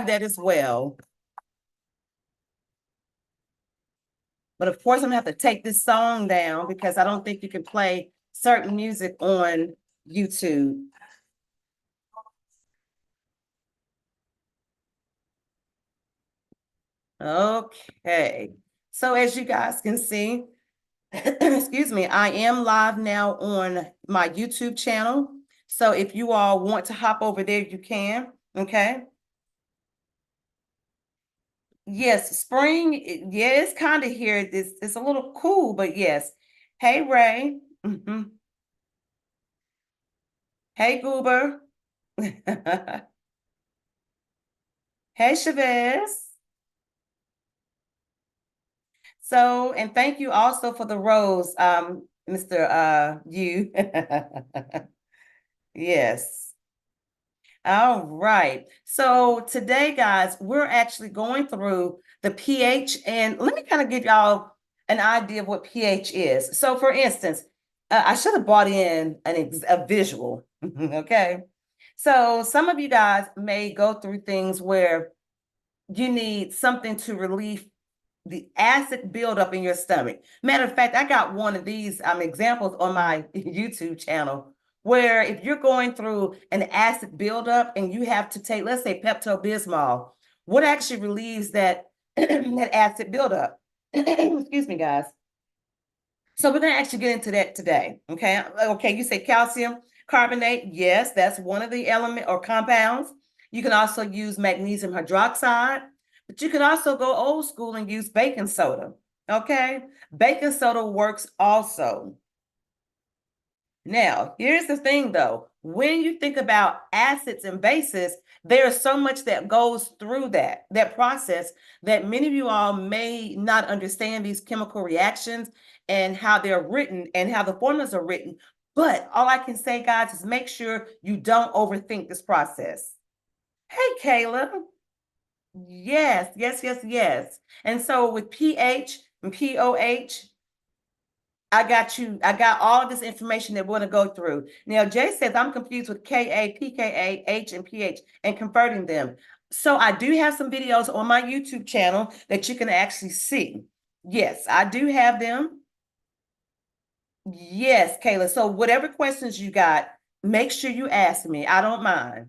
that as well. But of course, I'm gonna have to take this song down because I don't think you can play certain music on YouTube. Okay. So as you guys can see, excuse me, I am live now on my YouTube channel. So if you all want to hop over there, you can. Okay. Yes, spring. Yeah, it's kind of here. It's a little cool, but yes. Hey, Ray. Hey, Goober. Hey, Chavez. So, and thank you also for the rose, Mr. You. Yes. All right. So today, guys, we're actually going through the pH, and let me kind of give y'all an idea of what pH is. So, for instance, I should have brought in a visual. Okay. So some of you guys may go through things where you need something to relieve the acid buildup in your stomach. Matter of fact, I got one of these examples on my YouTube channel where if you're going through an acid buildup and you have to take, let's say, Pepto Bismol, what actually relieves that that acid buildup? Excuse me, guys. So we're going to actually get into that today. Okay. Okay. You say calcium carbonate. Yes, that's one of the element or compounds. You can also use magnesium hydroxide, but you can also go old school and use baking soda. Okay. Baking soda works also. Now, here's the thing though. When you think about acids and bases, there's so much that goes through that process that many of you all may not understand these chemical reactions and how they're written and how the formulas are written. But all I can say, guys, is make sure you don't overthink this process. Hey, Caleb. Yes, yes, yes, yes. And so with pH and pOH, I got you. I got all this information that we're going to go through. Now, Jay says I'm confused with Ka, pKa, H, and pH and converting them. So I do have some videos on my YouTube channel that you can actually see. Yes, I do have them. Yes, Kayla. So whatever questions you got, make sure you ask me. I don't mind.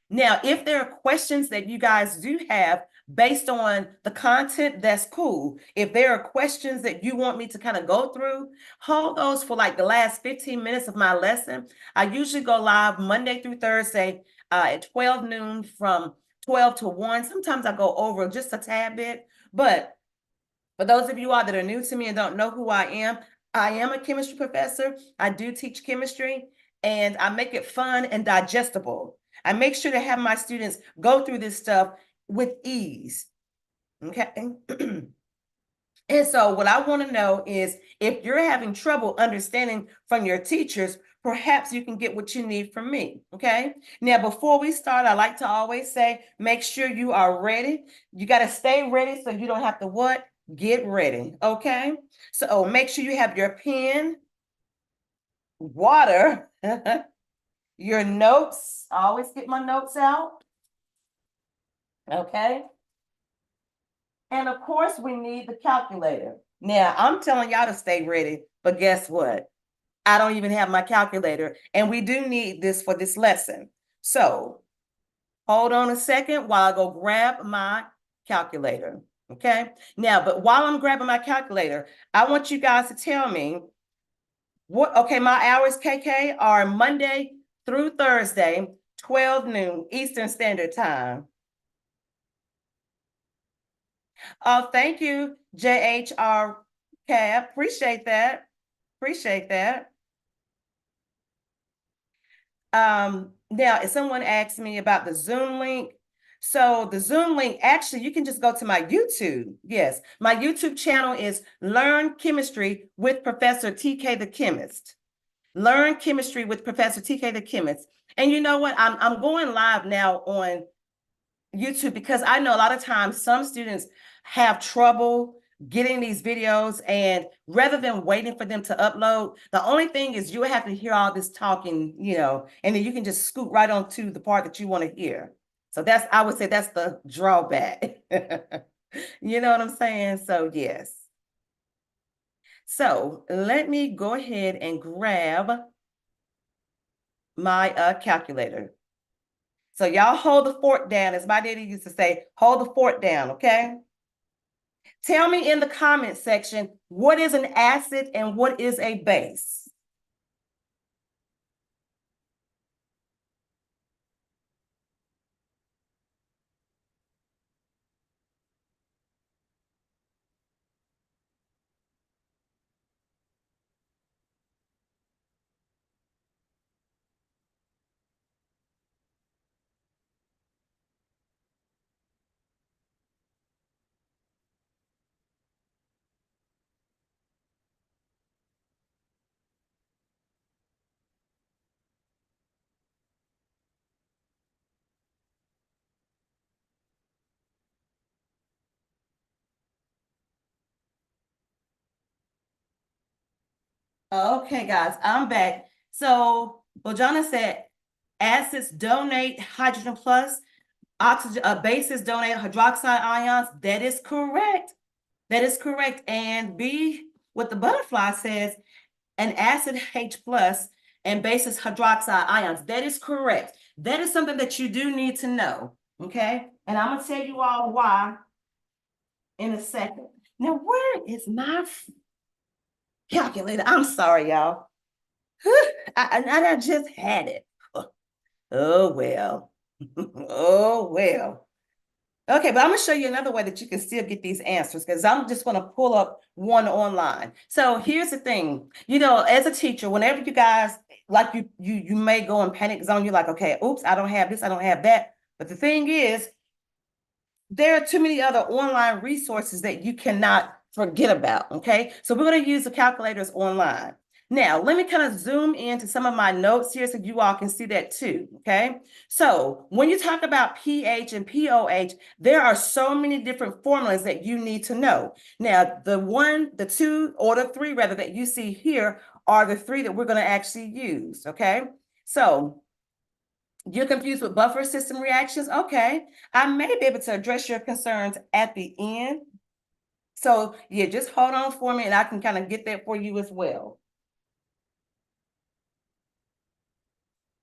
Now, if there are questions that you guys do have based on the content, that's cool. If there are questions that you want me to kind of go through, hold those for like the last 15 minutes of my lesson. I usually go live Monday through Thursday at 12 noon from 12 to 1. Sometimes I go over just a tad bit, but for those of you all that are new to me and don't know who I am a chemistry professor. I do teach chemistry and I make it fun and digestible. I make sure to have my students go through this stuff with ease. Okay. And so what I want to know is if you're having trouble understanding from your teachers, perhaps you can get what you need from me. Okay. Now, before we start, I like to always say, make sure you are ready. You got to stay ready so you don't have to what? Get ready. Okay. So make sure you have your pen, water, your notes. I always get my notes out. Okay. And of course, we need the calculator. Now, I'm telling y'all to stay ready, but guess what? I don't even have my calculator, and we do need this for this lesson. So hold on a second while I go grab my calculator. Okay. Now, but while I'm grabbing my calculator, I want you guys to tell me what, okay, my hours, KK, are Monday through Thursday, 12 noon Eastern Standard Time. Oh, thank you, JHR Cab. Appreciate that. Appreciate that. Now, if someone asked me about the Zoom link, so the Zoom link, actually, you can just go to my YouTube. Yes, my YouTube channel is Learn Chemistry with Professor TK the Chemist. Learn Chemistry with Professor TK the Chemist. And you know what? I'm going live now on YouTube because I know a lot of times some students have trouble getting these videos, and rather than waiting for them to upload, the only thing is you have to hear all this talking, and then you can just scoot right on to the part that you want to hear. So that's, I would say that's the drawback. You know what I'm saying? So yes. So let me go ahead and grab my calculator. So y'all hold the fort down, as my daddy used to say, hold the fort down, okay? Tell me in the comment section, what is an acid and what is a base? Okay, guys, I'm back. So Bojana said acids donate hydrogen plus, oxygen, bases donate hydroxide ions. That is correct. That is correct. And B, what the butterfly says, an acid H plus and bases hydroxide ions. That is correct. That is something that you do need to know. Okay. And I'm gonna tell you all why in a second. Now, where is my calculator? I'm sorry, y'all. I just had it. Oh, well. Oh, well. Okay, but I'm going to show you another way that you can still get these answers, because I'm just going to pull up one online. So here's the thing, you know, as a teacher, whenever you guys, like you may go in panic zone, you're like, okay, oops, I don't have this, I don't have that. But the thing is, there are too many other online resources that you cannot forget about, okay? So we're going to use the calculators online. Now, let me kind of zoom into some of my notes here so you all can see that too, okay? So when you talk about pH and pOH, there are so many different formulas that you need to know. Now, the one, the two, or the three rather that you see here are the three that we're going to actually use, okay? So you're confused with buffer system reactions? Okay, I may be able to address your concerns at the end. So yeah, just hold on for me and I can kind of get that for you as well.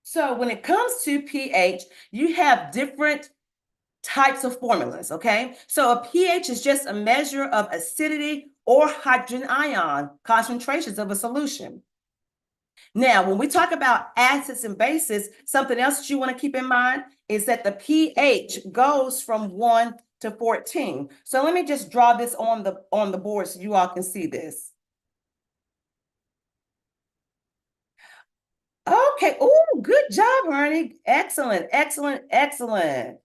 So when it comes to pH, you have different types of formulas, okay? So a pH is just a measure of acidity or hydrogen ion concentrations of a solution. Now, when we talk about acids and bases, something else that you want to keep in mind is that the pH goes from 1 to 14. So let me just draw this on the board so you all can see this. Okay. Oh, good job, Ernie. Excellent, excellent, excellent.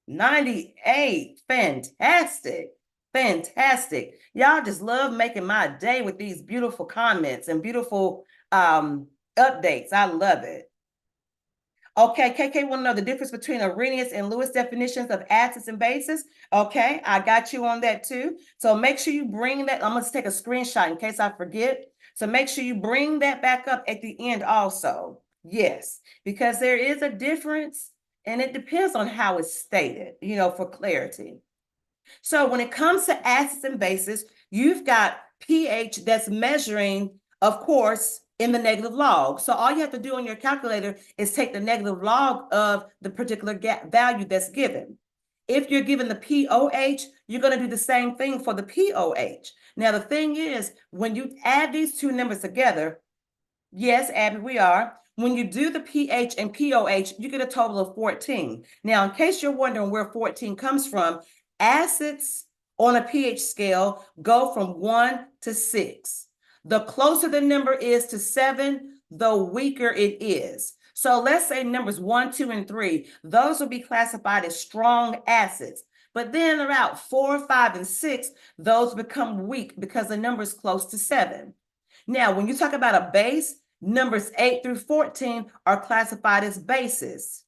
98. Fantastic. Fantastic. Y'all just love making my day with these beautiful comments and beautiful updates. I love it. Okay, KK want to know the difference between Arrhenius and Lewis definitions of acids and bases. Okay, I got you on that too. So make sure you bring that. I'm going to take a screenshot in case I forget. So make sure you bring that back up at the end also. Yes, because there is a difference and it depends on how it's stated, you know, for clarity. So when it comes to acids and bases, you've got pH that's measuring, of course, in the negative log. So all you have to do on your calculator is take the negative log of the particular value that's given. If you're given the pOH, you're going to do the same thing for the pOH. Now, the thing is, when you add these two numbers together, yes, Abby, we are. When you do the pH and pOH, you get a total of 14. Now, in case you're wondering where 14 comes from, acids on a pH scale go from 1 to 6. The closer the number is to 7, the weaker it is. So let's say numbers 1, 2, and 3, those will be classified as strong acids. But then about 4, 5, and 6, those become weak because the number is close to 7. Now, when you talk about a base, numbers 8 through 14 are classified as bases.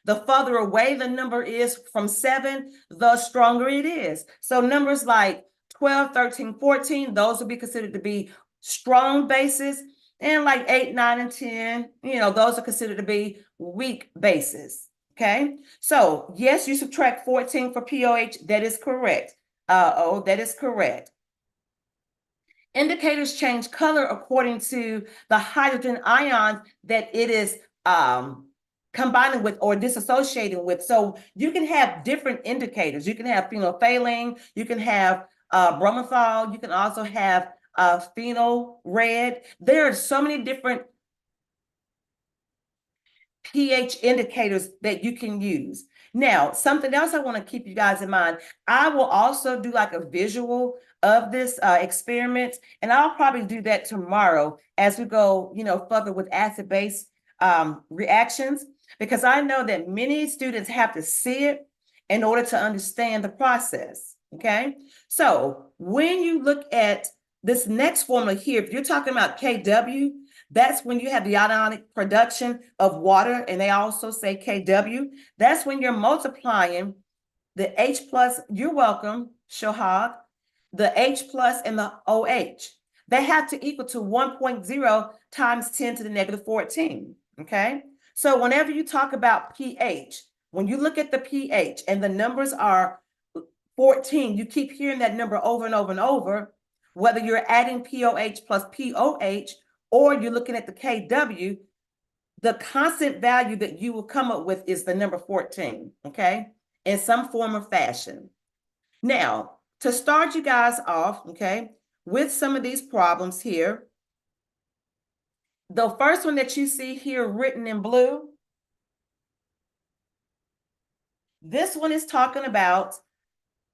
The further away the number is from 7, the stronger it is. So numbers like 12, 13, 14, those will be considered to be strong bases. And like 8, 9, and 10, you know, those are considered to be weak bases. Okay, so yes, you subtract 14 for POH. That is correct. That is correct. Indicators change color according to the hydrogen ions that it is combining with or disassociating with. So you can have different indicators. You can have phenolphthalein, you can have bromothal, you can also have phenol red. There are so many different pH indicators that you can use. Now, something else I want to keep you guys in mind, I will also do like a visual of this experiment, and I'll probably do that tomorrow as we go, further with acid-base reactions, because I know that many students have to see it in order to understand the process, okay? So when you look at this next formula here, if you're talking about Kw, that's when you have the ionic production of water, and they also say Kw. That's when you're multiplying the H plus, you're welcome, Shohag, the H plus and the OH. They have to equal to 1.0 times 10 to the negative 14, okay? So whenever you talk about pH, when you look at the pH and the numbers are 14, you keep hearing that number over and over and over, whether you're adding POH plus POH or you're looking at the Kw, the constant value that you will come up with is the number 14, okay, in some form or fashion. Now, to start you guys off, okay, with some of these problems here, the first one that you see here written in blue, this one is talking about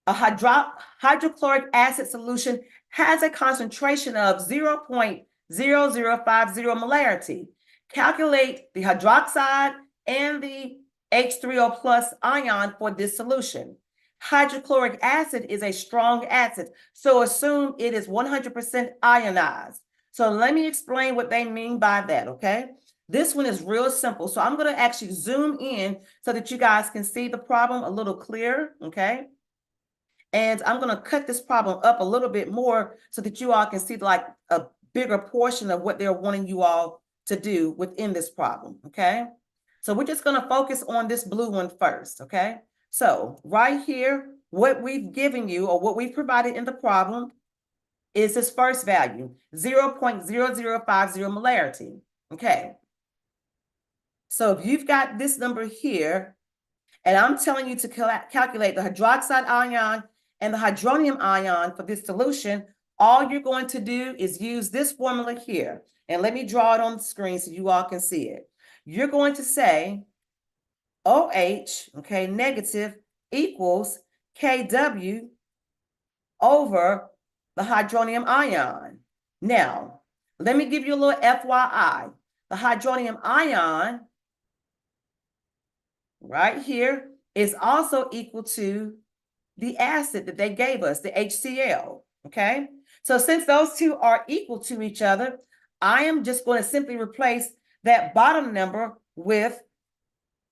a hydrochloric acid solution has a concentration of 0.0050 molarity. Calculate the hydroxide and the H3O plus ion for this solution. Hydrochloric acid is a strong acid, so assume it is 100% ionized. So let me explain what they mean by that, okay? This one is real simple. So I'm going to actually zoom in so that you guys can see the problem a little clearer, okay? And I'm going to cut this problem up a little bit more so that you all can see like a bigger portion of what they're wanting you all to do within this problem, okay? So we're just going to focus on this blue one first, okay? So right here, what we've given you or what we've provided in the problem is this first value, 0.0050 molarity, okay? So if you've got this number here, and I'm telling you to calculate the hydroxide ion and the hydronium ion for this solution, all you're going to do is use this formula here. And let me draw it on the screen so you all can see it. You're going to say OH, okay, negative equals Kw over the hydronium ion. Now, let me give you a little FYI. The hydronium ion right here is also equal to the acid that they gave us, the HCl, okay? So since those two are equal to each other, I am just going to simply replace that bottom number with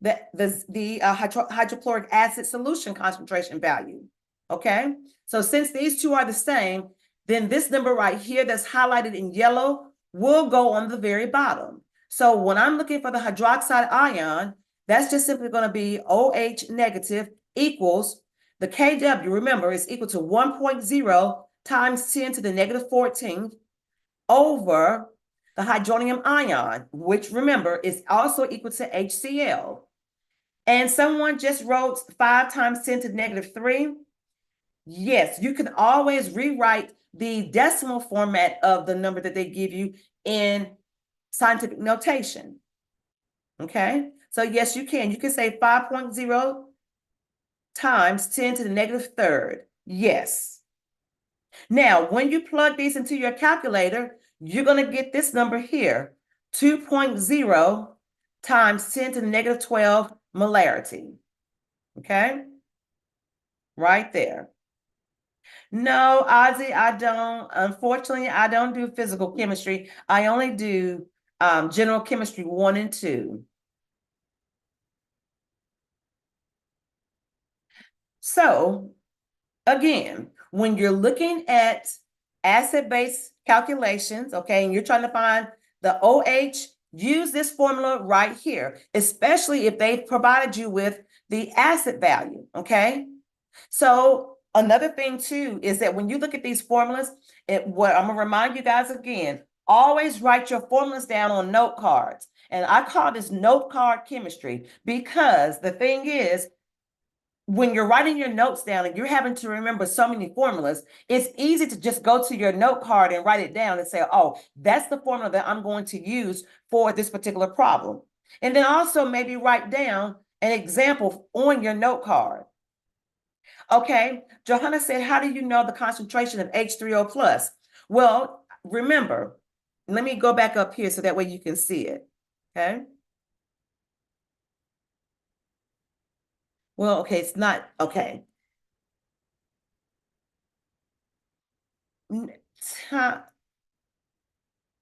the hydrochloric acid solution concentration value, okay? So since these two are the same, then this number right here that's highlighted in yellow will go on the very bottom. So when I'm looking for the hydroxide ion, that's just simply going to be OH negative equals the Kw, remember, is equal to 1.0 times 10 to the negative 14 over the hydronium ion, which remember is also equal to HCl. And someone just wrote 5 times 10 to the negative 3. Yes, you can always rewrite the decimal format of the number that they give you in scientific notation. Okay, so yes, you can. You can say 5.0 times 10 to the negative third. Yes. Now, when you plug these into your calculator, you're going to get this number here, 2.0 times 10 to the negative 12 molarity. Okay? Right there. No, Ozzy, I don't. Unfortunately, I don't do physical chemistry. I only do general chemistry 1 and 2. So again, when you're looking at acid-base calculations, okay, and you're trying to find the OH, use this formula right here, especially if they've provided you with the acid value, okay? So another thing too is that when you look at these formulas, what I'm gonna remind you guys again, always write your formulas down on note cards. And I call this note card chemistry because the thing is, when you're writing your notes down and you're having to remember so many formulas, it's easy to just go to your note card and write it down and say, oh, that's the formula that I'm going to use for this particular problem. And then also maybe write down an example on your note card. Okay, Johanna said, how do you know the concentration of H3O plus? Well, remember, let me go back up here so that way you can see it, okay? Well, okay, it's not, okay.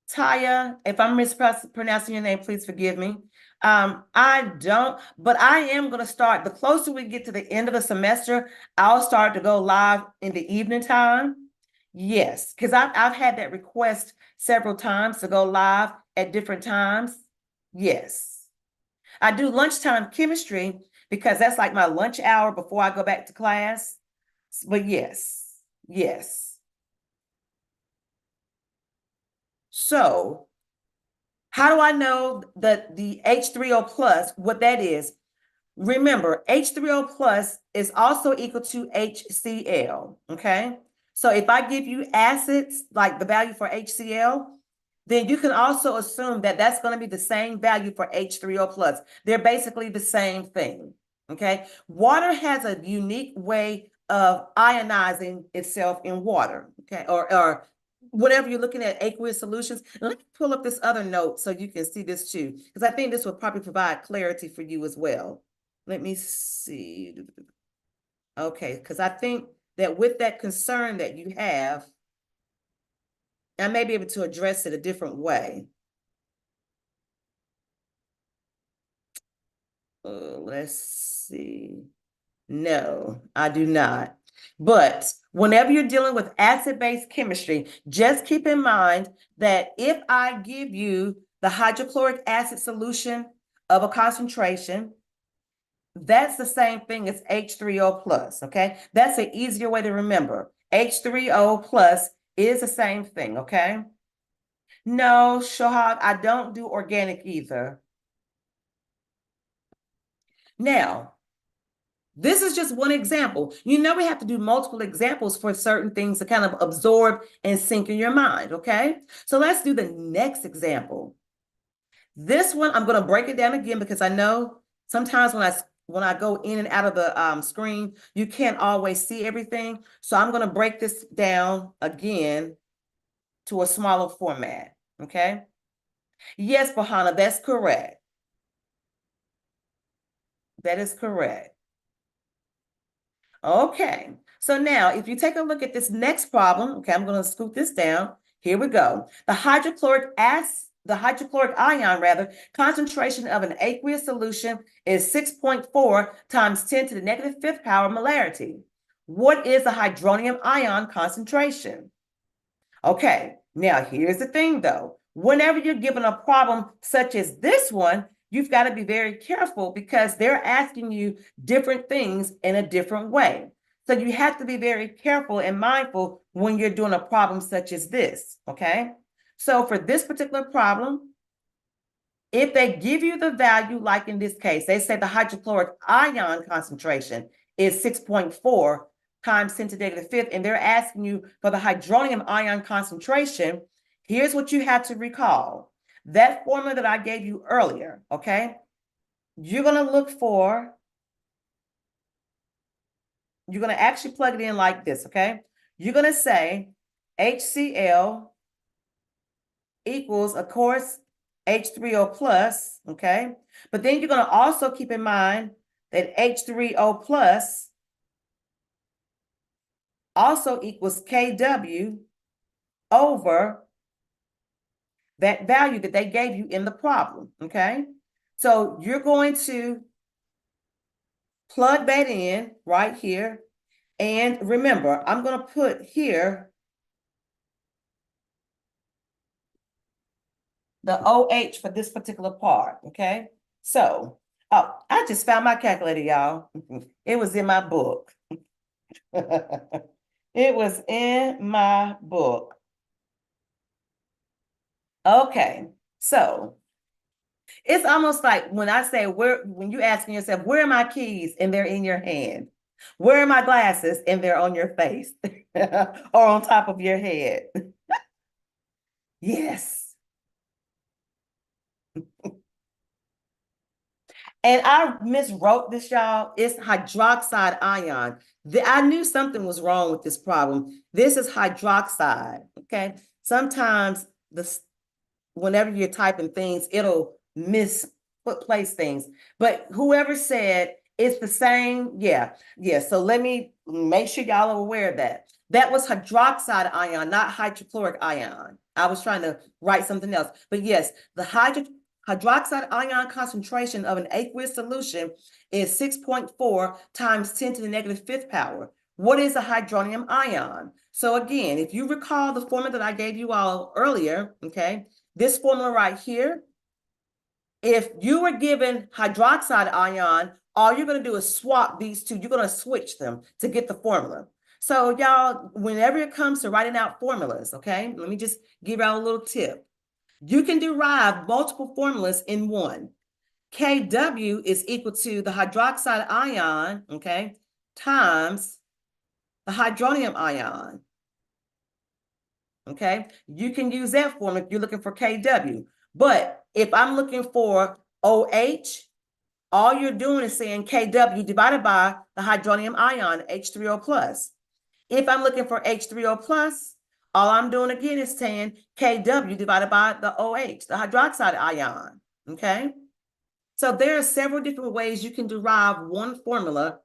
Taya, if I'm mispronouncing your name, please forgive me. I don't, but I am going to start. The closer we get to the end of the semester, I'll start to go live in the evening time. Yes, because I've had that request several times to go live at different times. Yes, I do lunchtime chemistry because that's like my lunch hour before I go back to class. But yes, yes. So how do I know that the H3O plus, what that is? Remember, H3O plus is also equal to HCl, okay? So if I give you acids, like the value for HCl, then you can also assume that that's going to be the same value for H3O plus. They're basically the same thing, okay? Water has a unique way of ionizing itself in water, okay? Or whatever you're looking at, aqueous solutions. Let me pull up this other note so you can see this too, because I think this will probably provide clarity for you as well. Let me see. Okay, because I think that with that concern that you have, I may be able to address it a different way. Let's see. No, I do not. But whenever you're dealing with acid-base chemistry, just keep in mind that if I give you the hydrochloric acid solution of a concentration, that's the same thing as H3O plus, okay? That's an easier way to remember. H3O plus is the same thing, okay? No, Shohag, I don't do organic either. Now, this is just one example. You know, we have to do multiple examples for certain things to kind of absorb and sink in your mind, okay? So let's do the next example. This one, I'm going to break it down again because I know sometimes when I go in and out of the screen, you can't always see everything. So I'm going to break this down again to a smaller format, okay? Yes, Bahana, that's correct. That is correct. Okay, so now if you take a look at this next problem, okay, I'm going to scoot this down. Here we go. The hydrochloric ion rather, concentration of an aqueous solution is 6.4 times 10 to the negative fifth power molarity. What is the hydronium ion concentration? Okay, now here's the thing though. Whenever you're given a problem such as this one, you've got to be very careful because they're asking you different things in a different way. So you have to be very careful and mindful when you're doing a problem such as this, okay? So for this particular problem, if they give you the value, like in this case, they say the hydrochloric ion concentration is 6.4 times 10 to the negative fifth, and they're asking you for the hydronium ion concentration, here's what you have to recall. That formula that I gave you earlier, okay? You're going to look for, you're going to actually plug it in like this, okay? You're going to say HCl equals, of course, H3O plus, okay? But then you're going to also keep in mind that H3O plus also equals KW over that value that they gave you in the problem, okay? So you're going to plug that in right here. And remember, I'm going to put here the OH for this particular part, okay? So, oh, I just found my calculator, y'all. It was in my book. It was in my book. Okay, so it's almost like when I say when you asking yourself, where are my keys? And they're in your hand. Where are my glasses? And they're on your face or on top of your head. Yes. And I miswrote this, y'all. It's hydroxide ion. I knew something was wrong with this problem. This is hydroxide, okay? Sometimes whenever you're typing things, it'll place things. But whoever said it's the same, yeah. So let me make sure y'all are aware of that. That was hydroxide ion, not hydrochloric ion. I was trying to write something else. But yes, the hydroxide ion concentration of an aqueous solution is 6.4 times 10 to the negative fifth power. What is a hydronium ion? So again, if you recall the formula that I gave you all earlier, okay, this formula right here, if you were given hydroxide ion, all you're going to do is swap these two. You're going to switch them to get the formula. So y'all, whenever it comes to writing out formulas, okay, let me just give y'all a little tip. You can derive multiple formulas in one. Kw is equal to the hydroxide ion, okay, times the hydronium ion. Okay, you can use that formula if you're looking for Kw. But if I'm looking for OH, all you're doing is saying Kw divided by the hydronium ion, H3O plus. If I'm looking for H3O plus, all I'm doing again is saying Kw divided by the OH, the hydroxide ion, okay? So there are several different ways you can derive one formula,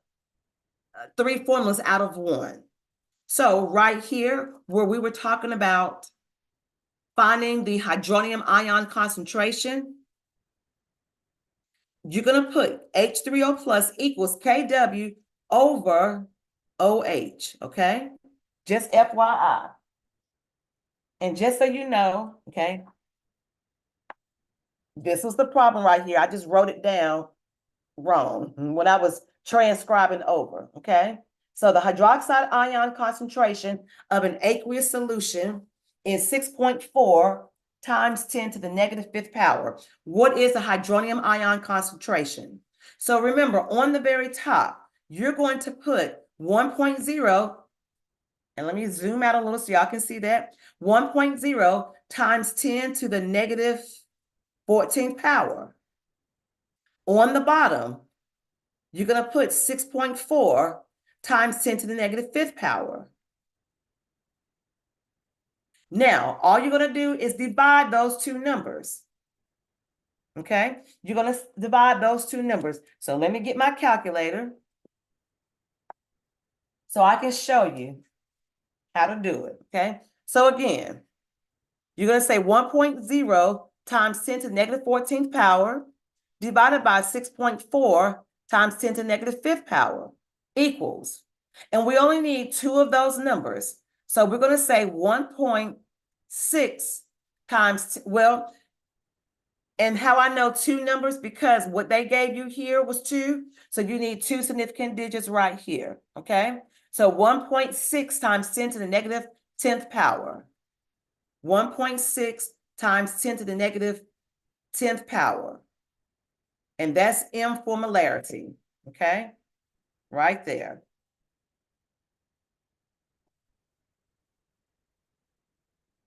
three formulas out of one. So right here, where we were talking about finding the hydronium ion concentration, you're going to put H3O plus equals Kw over OH, okay? Just FYI. And just so you know, okay, this was the problem right here. I just wrote it down wrong when I was transcribing over, okay? So the hydroxide ion concentration of an aqueous solution is 6.4 times 10 to the negative fifth power. What is the hydronium ion concentration? So remember, on the very top, you're going to put 1.0, and let me zoom out a little so y'all can see that, 1.0 times 10 to the negative 14th power. On the bottom, you're going to put 6.4 times 10 to the negative fifth power. Now, all you're going to do is divide those two numbers. Okay? You're going to divide those two numbers. So let me get my calculator so I can show you how to do it. Okay? So again, you're going to say 1.0 times 10 to the negative 14th power divided by 6.4 times 10 to the negative fifth power equals, and we only need two of those numbers. So we're going to say 1.6 times, well, and how I know two numbers, because what they gave you here was 2. So you need two significant digits right here, okay? So 1.6 times 10 to the negative 10th power. 1.6 times 10 to the negative 10th power. And that's M for molarity, okay? Right there.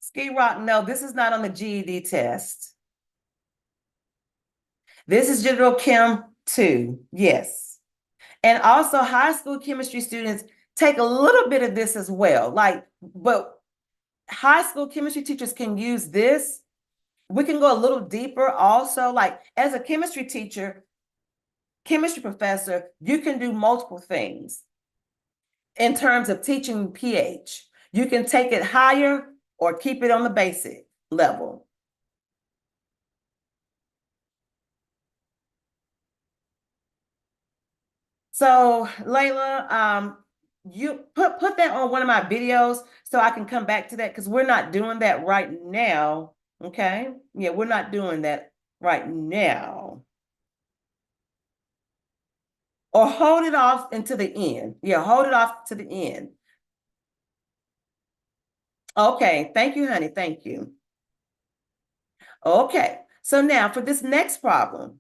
Ski Rock, no, this is not on the GED test. This is General Chem 2, yes. And also high school chemistry students take a little bit of this as well. But high school chemistry teachers can use this. We can go a little deeper also. Like as a chemistry teacher, chemistry professor, you can do multiple things in terms of teaching pH. You can take it higher or keep it on the basic level. So Layla, you put that on one of my videos so I can come back to that, because we're not doing that right now. Okay, yeah, we're not doing that right now. Or hold it off until the end. Yeah, hold it off to the end. Okay, thank you, honey. Thank you. Okay, so now for this next problem,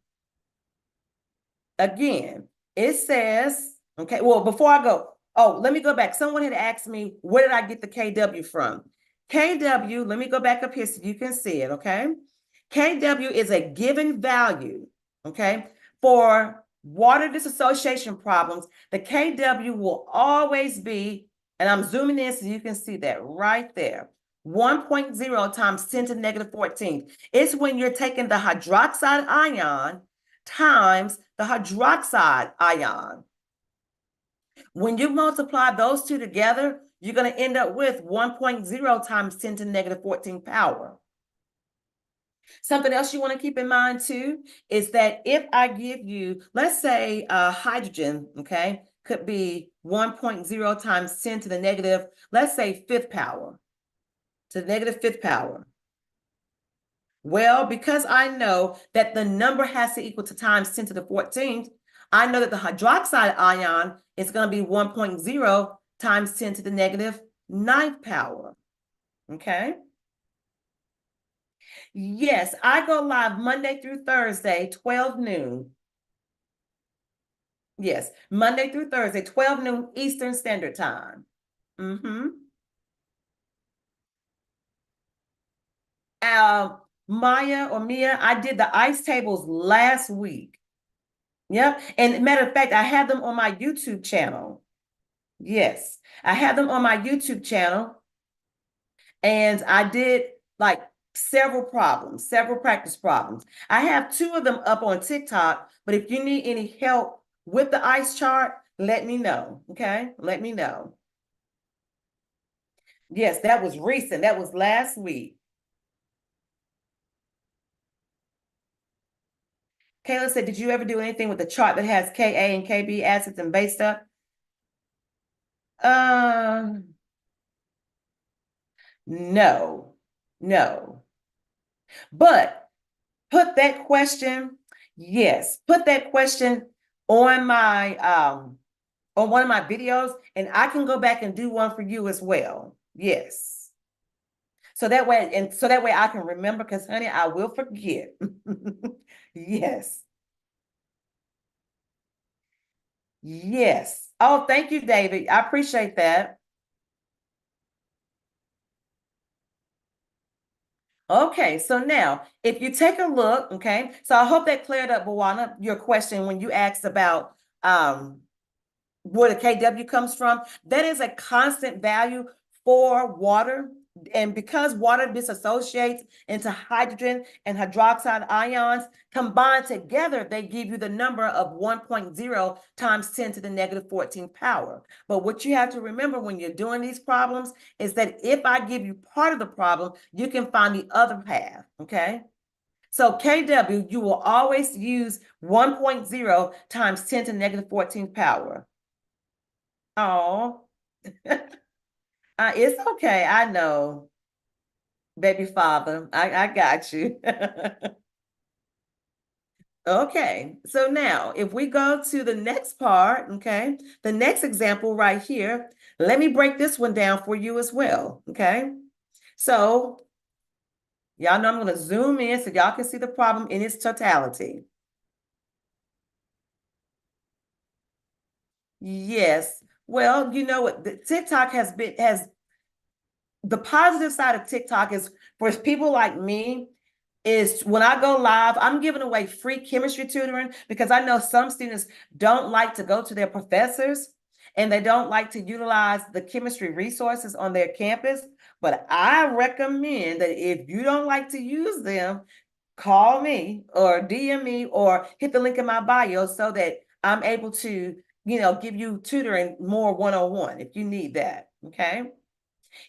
again, it says, okay, well, before I go, oh, let me go back. Someone had asked me, where did I get the KW from? KW, let me go back up here so you can see it, okay? KW is a given value, okay? For water dissociation problems, the KW will always be, and I'm zooming in so you can see that right there, 1.0 times 10 to the negative 14. It's when you're taking the hydroxide ion times the hydroxide ion. When you multiply those two together, you're going to end up with 1.0 times 10 to the negative 14 power. Something else you want to keep in mind too is that if I give you, let's say hydrogen, okay, could be 1.0 times 10 to the negative, let's say fifth power, to the negative fifth power. Well, because I know that the number has to equal to times 10 to the 14th, I know that the hydroxide ion is going to be 1.0 times 10 to the negative ninth power. Okay. Yes, I go live Monday through Thursday, 12 noon. Yes, Monday through Thursday, 12 noon Eastern Standard Time. Mm-hmm. Maya or Mia, I did the ice tables last week. Yep. And matter of fact, I have them on my YouTube channel. Yes, I have them on my YouTube channel. And I did like several practice problems. I have two of them up on TikTok, but if you need any help with the ice chart, let me know. Okay, let me know. Yes, that was recent. That was last week. Kayla said, did you ever do anything with the chart that has Ka and Kb acids and base stuff? No, no. But put that question, yes, put that question on my on one of my videos, and I can go back and do one for you as well. Yes. So that way I can remember, because honey, I will forget. Yes. Yes. Oh, thank you, David. I appreciate that. Okay, so now if you take a look, okay, so I hope that cleared up, Bawana, your question when you asked about where the KW comes from. That is a constant value for water. And because water disassociates into hydrogen and hydroxide ions, combined together, they give you the number of 1.0 times 10 to the negative 14 power. But what you have to remember when you're doing these problems is that if I give you part of the problem, you can find the other half, okay? So KW, you will always use 1.0 times 10 to the negative 14 power. Oh, it's okay. I know, baby father. I got you. Okay, so now if we go to the next part, okay, the next example right here, let me break this one down for you as well, okay? So y'all know I'm going to zoom in so y'all can see the problem in its totality. Yes. Well, you know what? The TikTok has the positive side of TikTok is for people like me is when I go live, I'm giving away free chemistry tutoring because I know some students don't like to go to their professors and they don't like to utilize the chemistry resources on their campus. But I recommend that if you don't like to use them, call me or DM me or hit the link in my bio so that I'm able to, give you tutoring more one-on-one if you need that. Okay.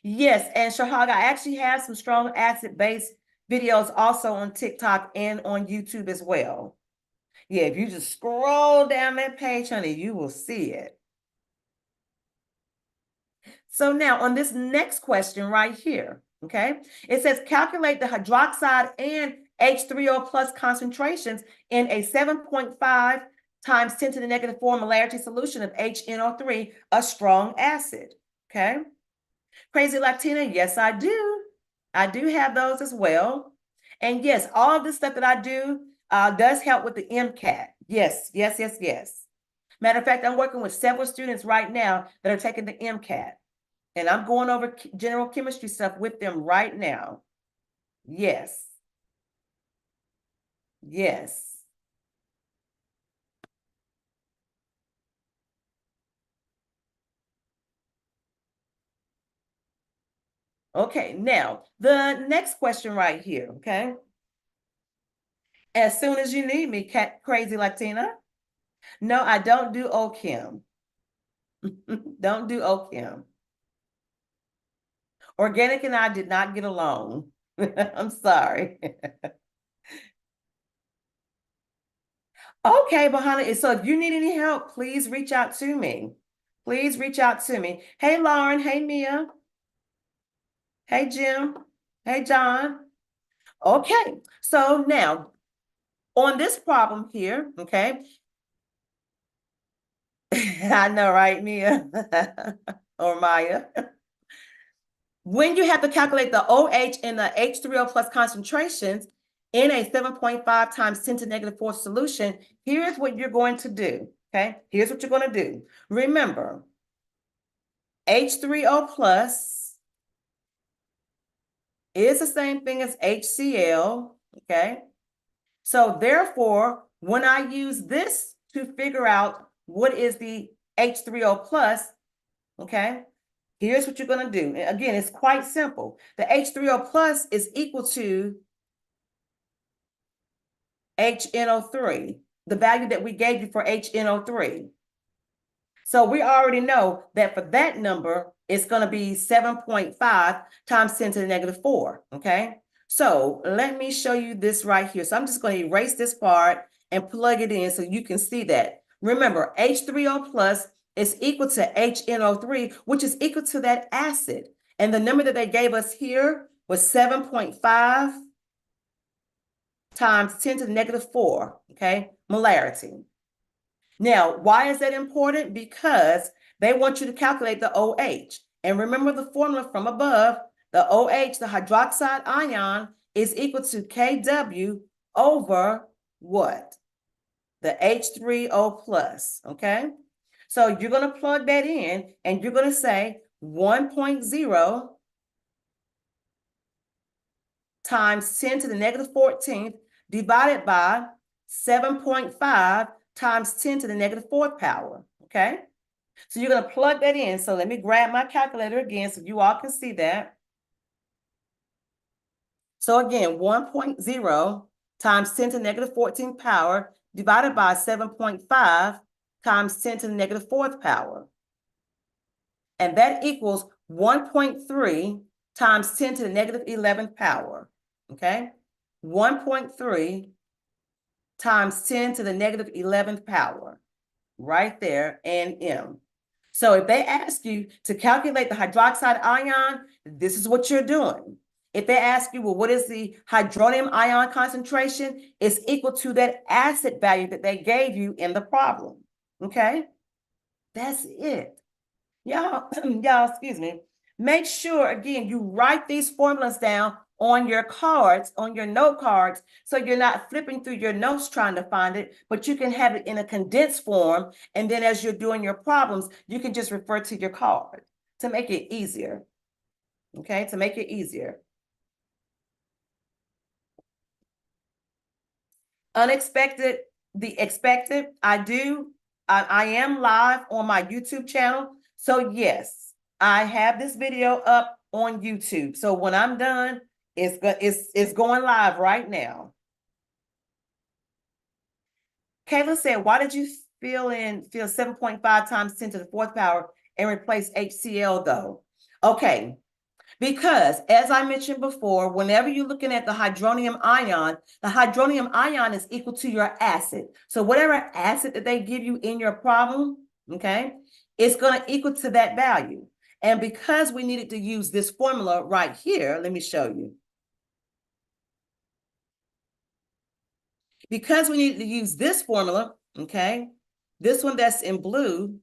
Yes, and Shahag, I actually have some strong acid-based videos also on TikTok and on YouTube as well. Yeah, if you just scroll down that page, honey, you will see it. So now on this next question right here, Okay. It says calculate the hydroxide and H3O plus concentrations in a 7.5 times 10 to the negative 4 molarity solution of HNO3, a strong acid. Okay. Crazy Latina, yes, I do. I do have those as well. And yes, all of this stuff that I do does help with the MCAT. Yes, yes, yes, yes. Matter of fact, I'm working with several students right now that are taking the MCAT. And I'm going over general chemistry stuff with them right now. Yes. Yes. Okay, now the next question right here, okay? As soon as you need me, Crazy Latina. No, I don't do OChem. Don't do OChem. Organic and I did not get along. I'm sorry. Okay, Bahana, so if you need any help, please reach out to me. Please reach out to me. Hey, Lauren. Hey, Mia. Hey, Jim. Hey, John. Okay, so now on this problem here, okay, I know, right, Mia or Maya? When you have to calculate the OH and the H3O plus concentrations in a 7.5 times 10 to negative 4 solution, here's what you're going to do, okay? Here's what you're going to do. Remember, H3O plus is the same thing as HCl, okay? So therefore, when I use this to figure out what is the H3O plus, okay, here's what you're going to do. And again, it's quite simple. The H3O plus is equal to HNO3, the value that we gave you for HNO3. So we already know that for that number, it's going to be 7.5 times 10 to the negative 4, okay? So let me show you this right here. So I'm just going to erase this part and plug it in so you can see that. Remember, H3O plus is equal to HNO3, which is equal to that acid. And the number that they gave us here was 7.5 times 10 to the negative 4, okay, molarity. Now, why is that important? Because they want you to calculate the OH. And remember the formula from above, the OH, the hydroxide ion, is equal to Kw over what? The H3O plus, okay? So you're going to plug that in and you're going to say 1.0 times 10 to the negative 14th divided by 7.5 times 10 to the negative 4th power, okay? So you're going to plug that in. So let me grab my calculator again so you all can see that. So again, 1.0 times 10 to the negative 14th power divided by 7.5 times 10 to the negative 4th power. And that equals 1.3 times 10 to the negative 11th power, okay? 1.3 times 10 to the negative 11th power, right there, and M. So if they ask you to calculate the hydroxide ion, this is what you're doing. If they ask you, well, what is the hydronium ion concentration? It's equal to that acid value that they gave you in the problem, okay? That's it. Y'all, excuse me. Make sure, again, you write these formulas down on your cards, on your note cards, so you're not flipping through your notes trying to find it, but you can have it in a condensed form. And then as you're doing your problems, you can just refer to your card to make it easier. Okay, to make it easier. Unexpected, the expected, I am live on my YouTube channel. So yes, I have this video up on YouTube. So when I'm done, it's going live right now. Kayla said, why did you fill 7.5 times 10 to the 4th power and replace HCl though? Okay, because as I mentioned before, whenever you're looking at the hydronium ion is equal to your acid. So whatever acid that they give you in your problem, okay, it's going to equal to that value. And because we needed to use this formula right here, let me show you. Because we needed to use this formula, okay, this one that's in blue,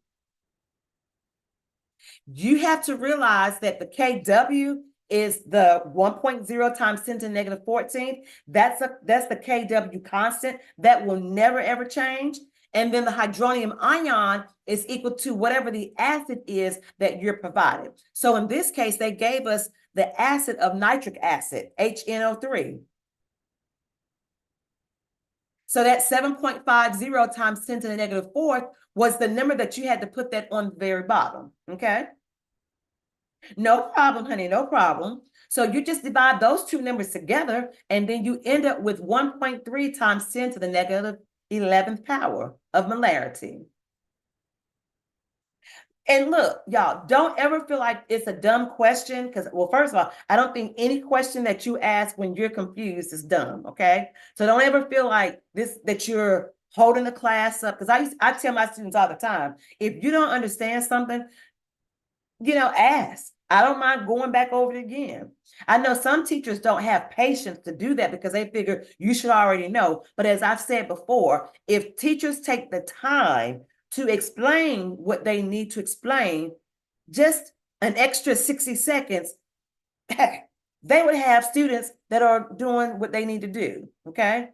you have to realize that the KW is the 1.0 times 10 to the negative 14th. That's the KW constant. That will never, ever change. And then the hydronium ion is equal to whatever the acid is that you're provided. So in this case, they gave us the acid of nitric acid, HNO3. So that 7.50 times 10 to the negative fourth was the number that you had to put that on the very bottom, okay? No problem, honey, no problem. So you just divide those two numbers together, and then you end up with 1.3 times 10 to the negative 11th power of molarity. And look, y'all, don't ever feel like it's a dumb question because, well, first of all, I don't think any question that you ask when you're confused is dumb, okay? So don't ever feel like this, that you're holding the class up, because I tell my students all the time, if you don't understand something, ask. I don't mind going back over it again. I know some teachers don't have patience to do that because they figure you should already know. But as I've said before, if teachers take the time to explain what they need to explain, just an extra 60 seconds, heck, they would have students that are doing what they need to do, okay?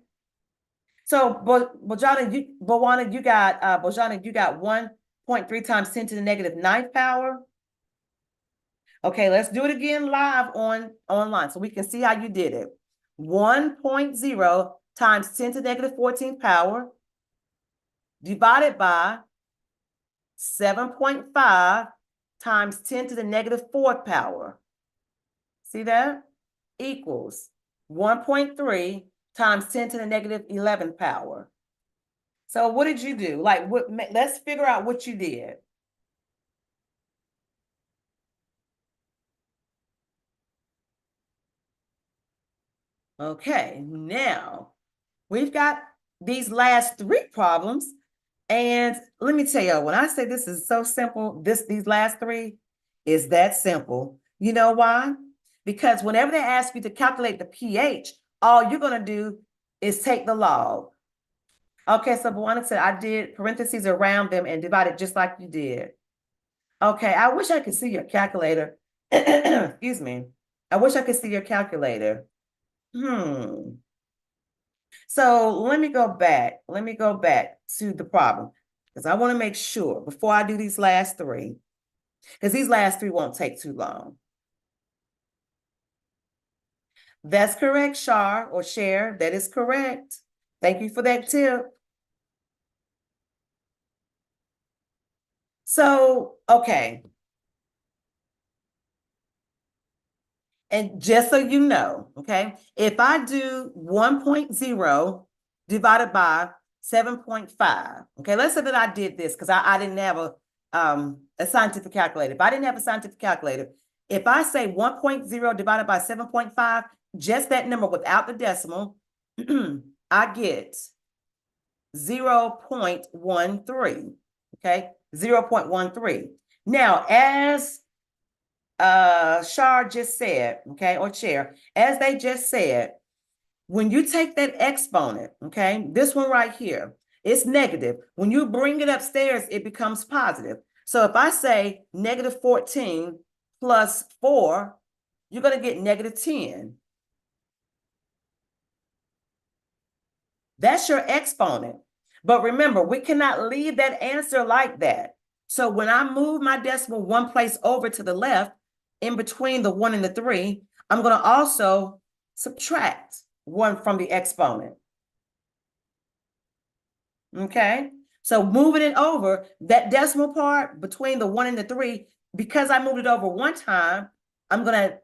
So, Bojana, you got 1.3 times 10 to the negative 9th power. Okay, let's do it again live online so we can see how you did it. 1.0 times 10 to the negative 14th power divided by 7.5 times 10 to the negative 4th power. See that? Equals 1.3 times 10 to the negative 11th power. So what did you do? Let's figure out what you did. Okay, now we've got these last three problems. And let me tell you, when I say this is so simple, these last three is that simple. You know why? Because whenever they ask you to calculate the pH, all you're going to do is take the log. Okay, so Buwana said I did parentheses around them and divided just like you did. Okay, I wish I could see your calculator. Excuse me. I wish I could see your calculator. So let me go back. Let me go back to the problem because I want to make sure before I do these last three, because these last three won't take too long. That's correct, Shar or Cher. That is correct. Thank you for that tip. So, okay. And just so you know, okay, if I do 1.0 divided by 7.5, okay, let's say that I did this because I didn't have a scientific calculator. If I didn't have a scientific calculator, if I say 1.0 divided by 7.5, just that number without the decimal, I get 0.13, okay, 0.13. Now, as Shar just said, okay, or Chair, as they just said, when you take that exponent, okay, this one right here, it's negative. When you bring it upstairs, it becomes positive. So if I say negative 14 plus 4, you're going to get negative 10. That's your exponent. But remember, we cannot leave that answer like that. So when I move my decimal one place over to the left, in between the 1 and the 3, I'm going to also subtract 1 from the exponent. Okay, so moving it over, that decimal part between the 1 and the 3, because I moved it over one time, I'm going to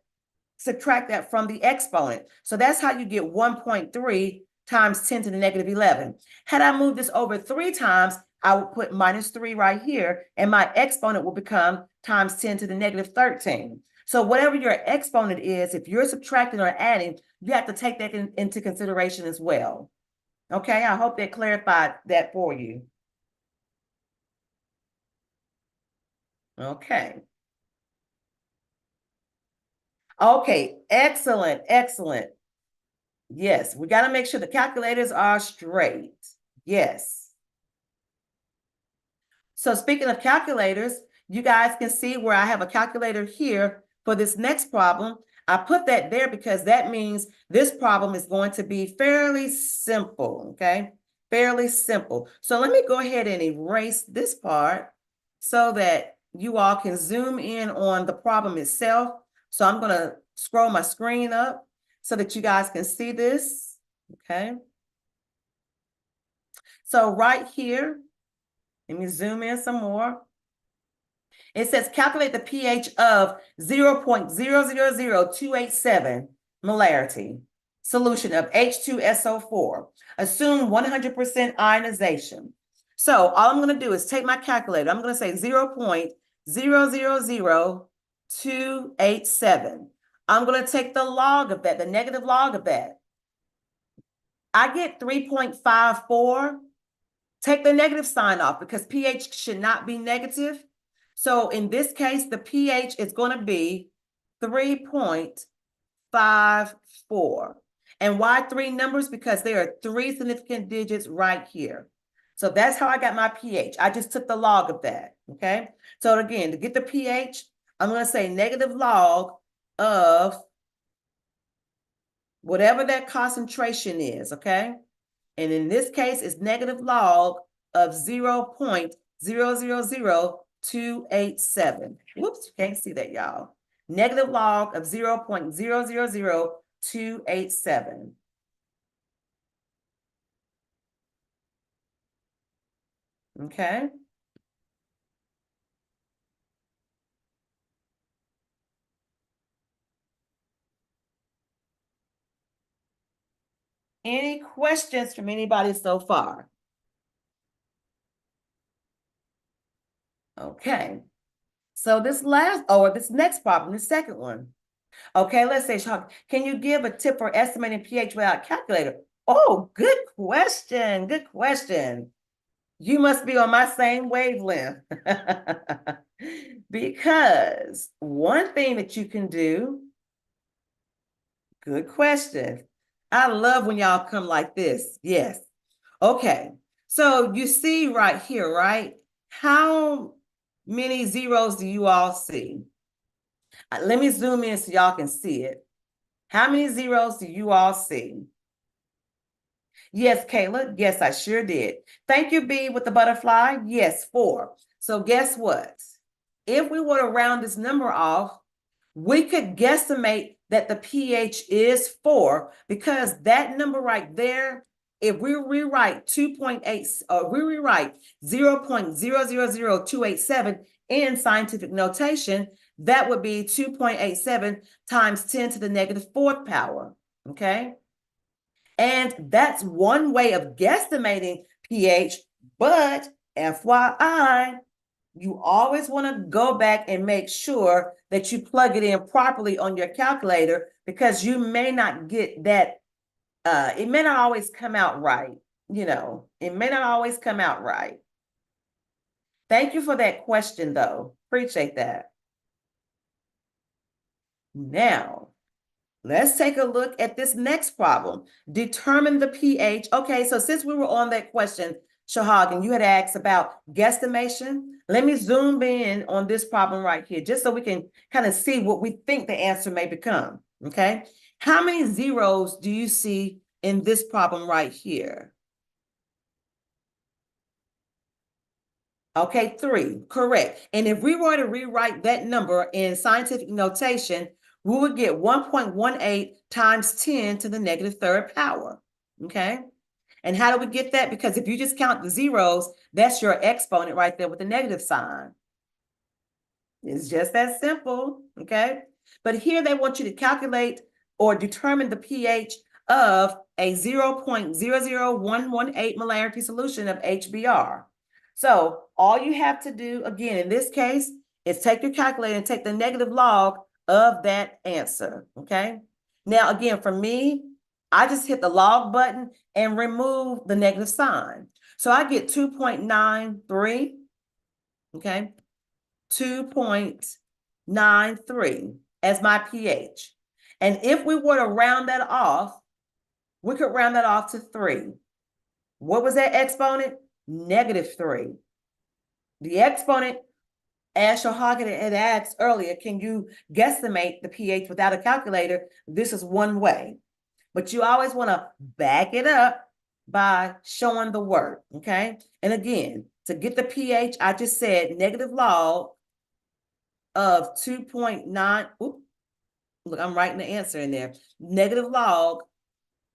subtract that from the exponent. So that's how you get 1.3 times 10 to the negative 11. Had I moved this over 3 times, I would put minus 3 right here, and my exponent will become times 10 to the negative 13. So whatever your exponent is, if you're subtracting or adding, you have to take that into consideration as well. Okay, I hope that clarified that for you. Okay. Okay, excellent, excellent. Yes, we got to make sure the calculators are straight. Yes. So speaking of calculators, you guys can see where I have a calculator here for this next problem. I put that there because that means this problem is going to be fairly simple, okay? Fairly simple. So let me go ahead and erase this part so that you all can zoom in on the problem itself. So I'm going to scroll my screen up so that you guys can see this, okay? So right here, let me zoom in some more. It says calculate the pH of 0.000287 molarity solution of H2SO4. Assume 100% ionization. So all I'm going to do is take my calculator. I'm going to say 0.000287. I'm going to take the log of that, the negative log of that. I get 3.54. Take the negative sign off because pH should not be negative. So in this case, the pH is going to be 3.54. And why three numbers? Because there are three significant digits right here. So that's how I got my pH. I just took the log of that, okay? So again, to get the pH, I'm going to say negative log of whatever that concentration is, okay? And in this case, it's negative log of 0.000287. Whoops, you can't see that, y'all. Negative log of 0.000287. Okay. Any questions from anybody so far? Okay. So this next problem, the second one. Okay, let's say, Sean, can you give a tip for estimating pH without calculator? Oh, good question. Good question. You must be on my same wavelength. Because one thing that you can do, good question. I love when y'all come like this. Yes. Okay. So you see right here, right? How many zeros do you all see? Let me zoom in so y'all can see it. How many zeros do you all see? Yes, Kayla. Yes, I sure did. Thank you, B, with the butterfly. Yes, 4. So guess what? If we were to round this number off, we could guesstimate that the pH is 4 because that number right there, if we rewrite 2.8, we rewrite 0.000287 in scientific notation, that would be 2.87 times 10 to the negative fourth power, okay? And that's one way of guesstimating pH, but FYI, you always want to go back and make sure that you plug it in properly on your calculator because you may not get that, it may not always come out right. It may not always come out right. Thank you for that question, though. Appreciate that. Now, let's take a look at this next problem. Determine the pH. Okay, so since we were on that question, Shahagan, you had asked about guesstimation. Let me zoom in on this problem right here, just so we can kind of see what we think the answer may become, okay? How many zeros do you see in this problem right here? Okay, 3, correct. And if we were to rewrite that number in scientific notation, we would get 1.18 times 10 to the negative third power, okay? And how do we get that? Because if you just count the zeros, that's your exponent right there with the negative sign. It's just that simple, okay? But here they want you to calculate or determine the pH of a 0.00118 molarity solution of HBr. So all you have to do, again, in this case, is take your calculator and take the negative log of that answer, okay? Now, again, for me, I just hit the log button and remove the negative sign. So I get 2.93, okay? 2.93. as my pH. And if we were to round that off, we could round that off to 3. What was that exponent? -3. The exponent, as Shohagan had asked earlier, can you guesstimate the pH without a calculator? This is one way. But you always want to back it up by showing the work, okay? And again, to get the pH, I just said negative log of 2.9. Oops, look, I'm writing the answer in there. Negative log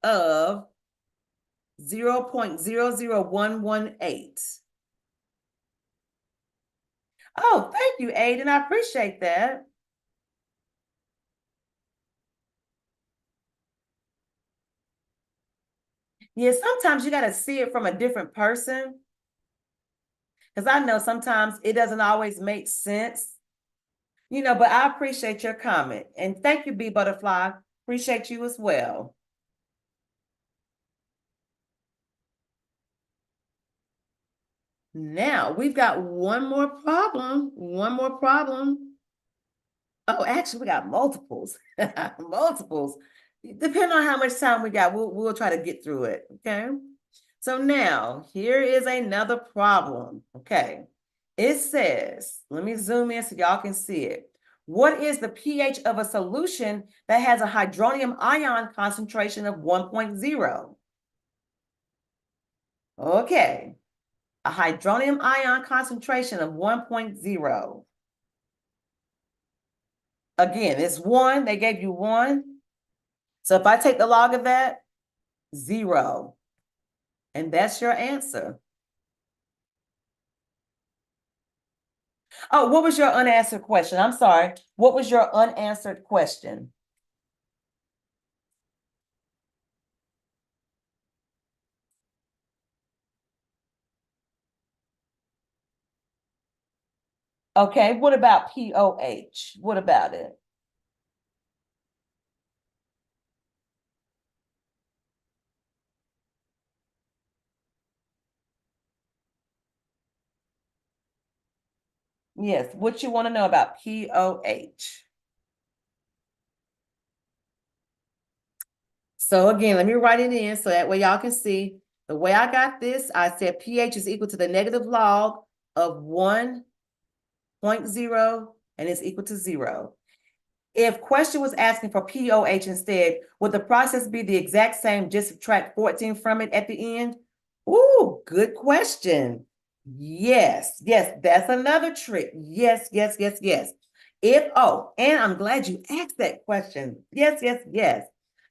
of 0.00118. Oh, thank you, Aiden. I appreciate that. Yeah, sometimes you got to see it from a different person. Because I know sometimes it doesn't always make sense. But I appreciate your comment. And thank you, Bee Butterfly. Appreciate you as well. Now, we've got one more problem. One more problem. Oh, actually, we got multiples. Multiples. Depending on how much time we got, we'll try to get through it, okay? So now, here is another problem, okay? It says, let me zoom in so y'all can see it. What is the pH of a solution that has a hydronium ion concentration of 1.0? Okay, a hydronium ion concentration of 1.0. Again, it's 1. They gave you 1. So if I take the log of that, 0. And that's your answer. Oh, what was your unanswered question? I'm sorry. What was your unanswered question? Okay, what about POH? What about it? Yes, what you want to know about POH? So again, let me write it in so that way y'all can see. The way I got this, I said pH is equal to the negative log of 1.0 and it's equal to 0. If question was asking for POH instead, would the process be the exact same, just subtract 14 from it at the end? Ooh, good question. Yes, that's another trick. Yes. And I'm glad you asked that question. Yes.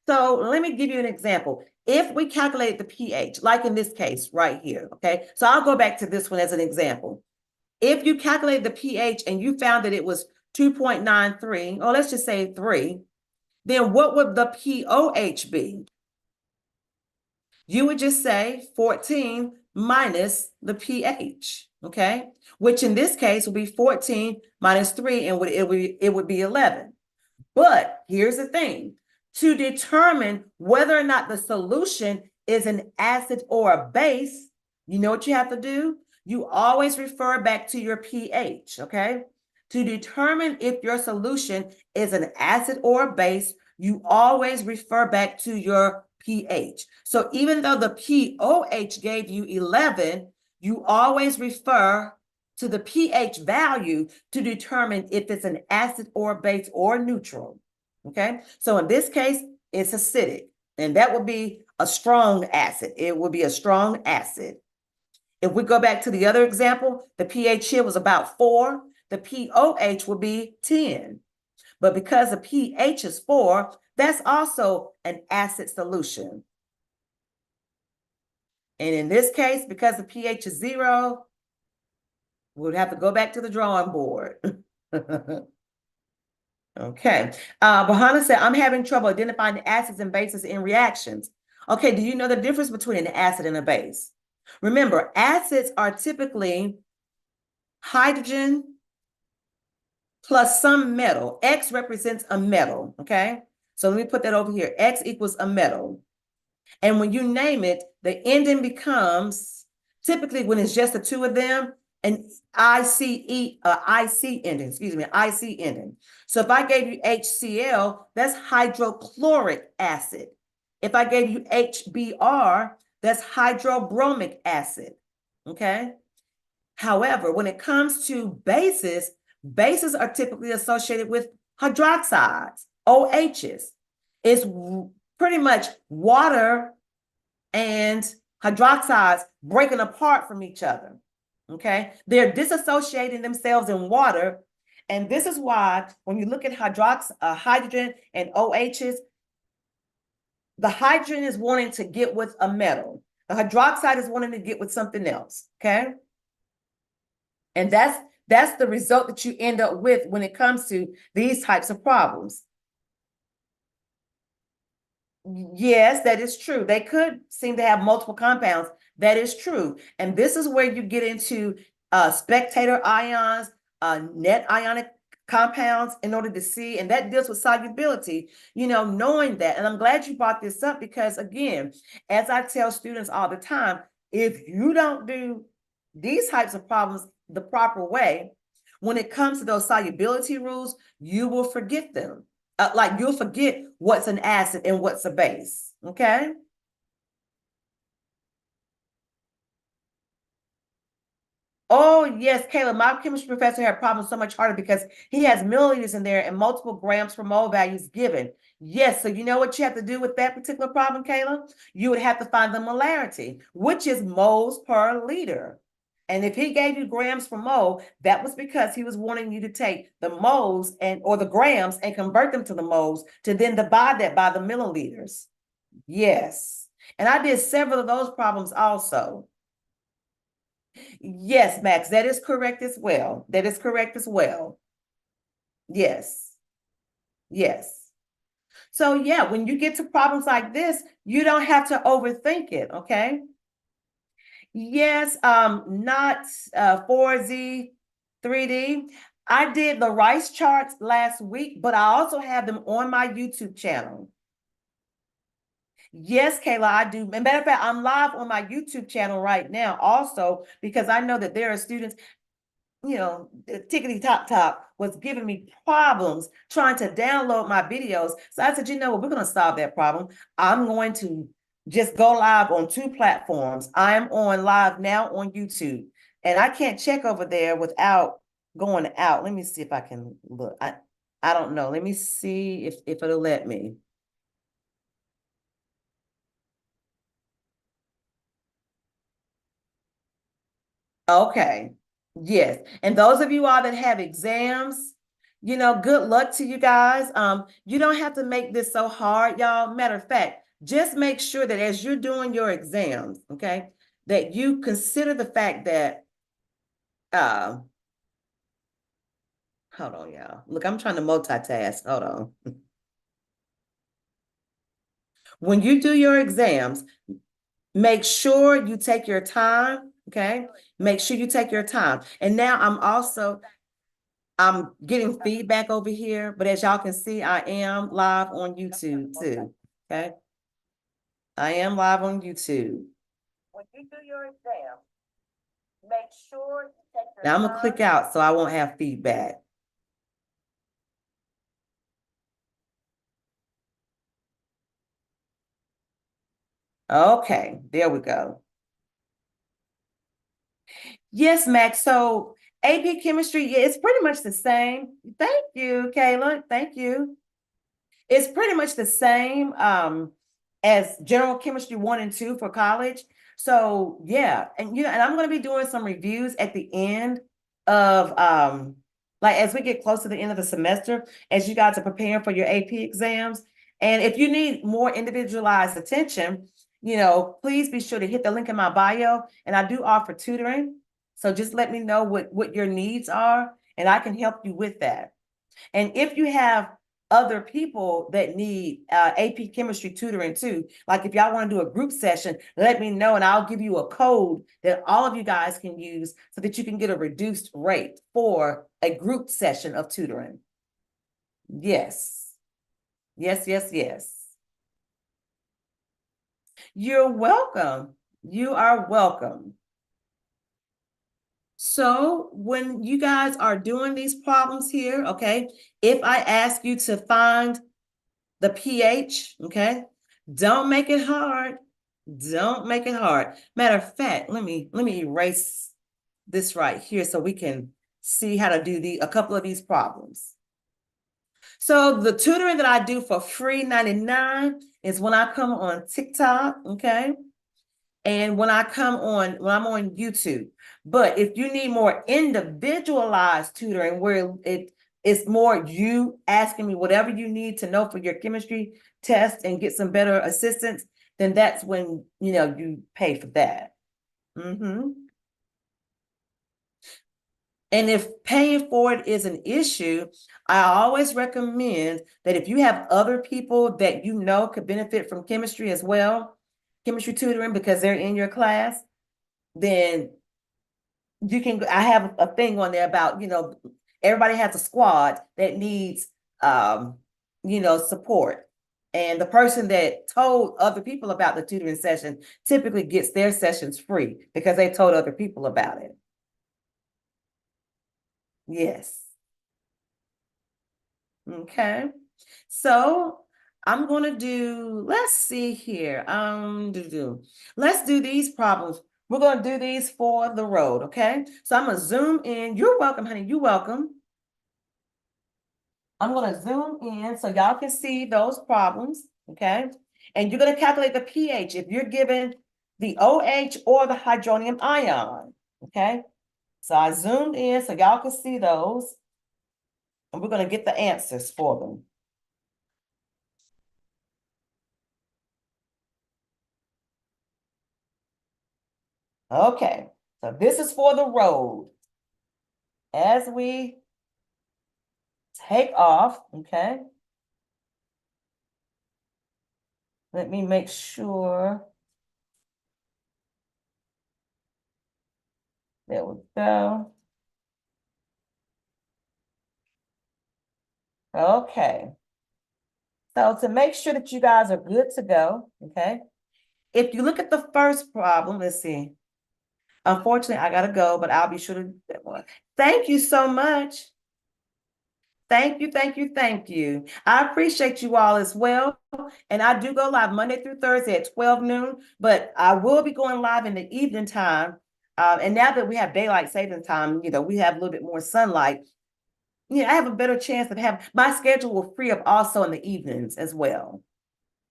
So let me give you an example. If we calculate the pH, like in this case right here, okay? So I'll go back to this one as an example. If you calculate the pH and you found that it was 2.93, or let's just say 3, then what would the POH be? You would just say 14 minus the pH, okay? Which in this case would be 14 minus 3, and it would be 11. But here's the thing. To determine whether or not the solution is an acid or a base, you know what you have to do? You always refer back to your pH, okay? To determine if your solution is an acid or a base, you always refer back to your pH. So even though the POH gave you 11, you always refer to the pH value to determine if it's an acid or base or neutral. Okay, so in this case, it's acidic, and that would be a strong acid. It would be a strong acid. If we go back to the other example, the pH here was about 4. The POH would be 10. But because the pH is 4, that's also an acid solution. And in this case, because the pH is 0, we'll have to go back to the drawing board. Okay. Bahana said, I'm having trouble identifying the acids and bases in reactions. Okay, do you know the difference between an acid and a base? Remember, acids are typically hydrogen plus some metal. X represents a metal, okay? So let me put that over here. X equals a metal. And when you name it, the ending becomes, typically when it's just the two of them, an IC ending, excuse me, IC ending. So if I gave you HCl, that's hydrochloric acid. If I gave you HBr, that's hydrobromic acid. Okay. However, when it comes to bases, bases are typically associated with hydroxides, OHs. It's pretty much water and hydroxides breaking apart from each other. Okay, they're disassociating themselves in water. And this is why when you look at hydrogen and OHs, the hydrogen is wanting to get with a metal. The hydroxide is wanting to get with something else. Okay. And that's the result that you end up with when it comes to these types of problems. Yes, that is true. They could seem to have multiple compounds. That is true. And this is where you get into spectator ions, net ionic compounds in order to see, and that deals with solubility, knowing that. And I'm glad you brought this up because, again, as I tell students all the time, if you don't do these types of problems the proper way, when it comes to those solubility rules, you will forget them. Like you'll forget what's an acid and what's a base. Okay. Oh, yes, Caleb, my chemistry professor had problems so much harder because he has milliliters in there and multiple grams per mole values given. Yes, so you know what you have to do with that particular problem, Caleb? You would have to find the molarity, which is moles per liter. And if he gave you grams per mole, that was because he was wanting you to take the moles or the grams and convert them to the moles to then divide that by the milliliters. Yes. And I did several of those problems also. Yes, Max, that is correct as well. That is correct as well. Yes. Yes. So yeah, when you get to problems like this, you don't have to overthink it, okay? Yes, not 4Z, 3D. I did the rice charts last week, but I also have them on my YouTube channel. Yes, Kayla, I do. And matter of fact, I'm live on my YouTube channel right now also because I know that there are students, the tickety top was giving me problems trying to download my videos. So I said, you know what, we're going to solve that problem. I'm going to just go live on 2 platforms. I'm on live now on YouTube, and I can't check over there without going out. Let me see if I can look. I don't know. Let me see if it'll let me. Okay. Yes. And those of you all that have exams, good luck to you guys. You don't have to make this so hard, y'all. Matter of fact, just make sure that as you're doing your exams, okay, that you consider the fact that, uh, hold on, y'all. Look, I'm trying to multitask. Hold on. When you do your exams, make sure you take your time, okay? Make sure you take your time. And now I'm getting feedback over here, but as y'all can see, I am live on YouTube too. Okay. I am live on YouTube. When you do your exam, make sure you take your Now I'm gonna click out so I won't have feedback. Okay, there we go. Yes, Max. So AP chemistry, yeah, it's pretty much the same. Thank you, Kayla. Thank you. It's pretty much the same as general chemistry 1 and 2 for college. So yeah, and and I'm going to be doing some reviews at the end of like as we get close to the end of the semester, as you guys are preparing for your AP exams. And if you need more individualized attention, please be sure to hit the link in my bio. And I do offer tutoring. So just let me know what your needs are, and I can help you with that. And if you have other people that need AP chemistry tutoring too, like if y'all want to do a group session, let me know and I'll give you a code that all of you guys can use so that you can get a reduced rate for a group session of tutoring. Yes. Yes, yes, yes. You're welcome. You are welcome. So when you guys are doing these problems here, okay, if I ask you to find the pH, okay, don't make it hard. Don't make it hard. Matter of fact, let me erase this right here so we can see how to do a couple of these problems. So the tutoring that I do for free 99 is when I come on TikTok, okay? And when I'm on YouTube. But if you need more individualized tutoring where it's more you asking me whatever you need to know for your chemistry test and get some better assistance, then that's when you pay for that. Mm-hmm. And if paying for it is an issue, I always recommend that if you have other people that you know could benefit from chemistry as well, chemistry tutoring because they're in your class, then I have a thing on there about, everybody has a squad that needs, support. And the person that told other people about the tutoring session typically gets their sessions free because they told other people about it. Yes. Okay. So I'm going to let's see here. Let's do these problems. We're going to do these for the road. Okay. So I'm going to zoom in. You're welcome, honey. You're welcome. I'm going to zoom in so y'all can see those problems. Okay. And you're going to calculate the pH if you're given the OH or the hydronium ion. Okay. So I zoomed in so y'all can see those. And we're going to get the answers for them. Okay, so this is for the road. As we take off, okay, let me make sure. There we go. Okay. So to make sure that you guys are good to go, okay, if you look at the first problem, let's see. Unfortunately, I gotta go, but I'll be sure to do that one. Thank you so much. Thank you, thank you, thank you. I appreciate you all as well. And I do go live Monday through Thursday at 12 noon, but I will be going live in the evening time. And now that we have daylight saving time, we have a little bit more sunlight. I have a better chance of having my schedule will free up also in the evenings as well.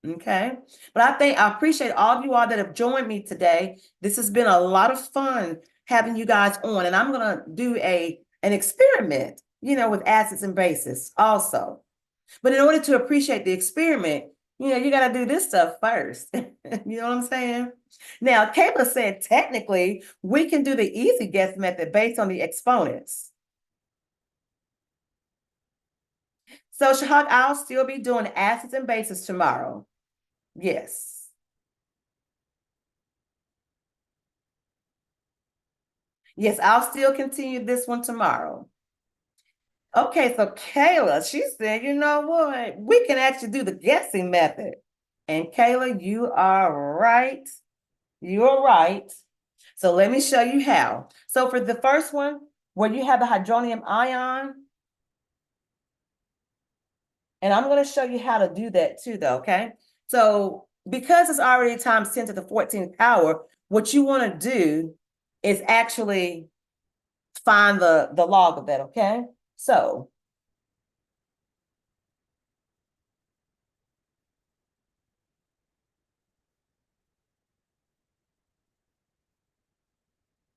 Okay. But I appreciate all of you all that have joined me today. This has been a lot of fun having you guys on. And I'm gonna do an experiment, with acids and bases also. But in order to appreciate the experiment, you got to do this stuff first. You know what I'm saying? Now, Kayla said technically we can do the easy guess method based on the exponents. So, Shahak, I'll still be doing acids and bases tomorrow. Yes. Yes, I'll still continue this one tomorrow. Okay, so Kayla, she said, you know what? We can actually do the guessing method. And Kayla, you are right. You're right. So let me show you how. So for the first one, where you have the hydronium ion, and I'm going to show you how to do that too, though, okay? So because it's already times 10 to the 14th power, what you want to do is actually find the log of that, okay? So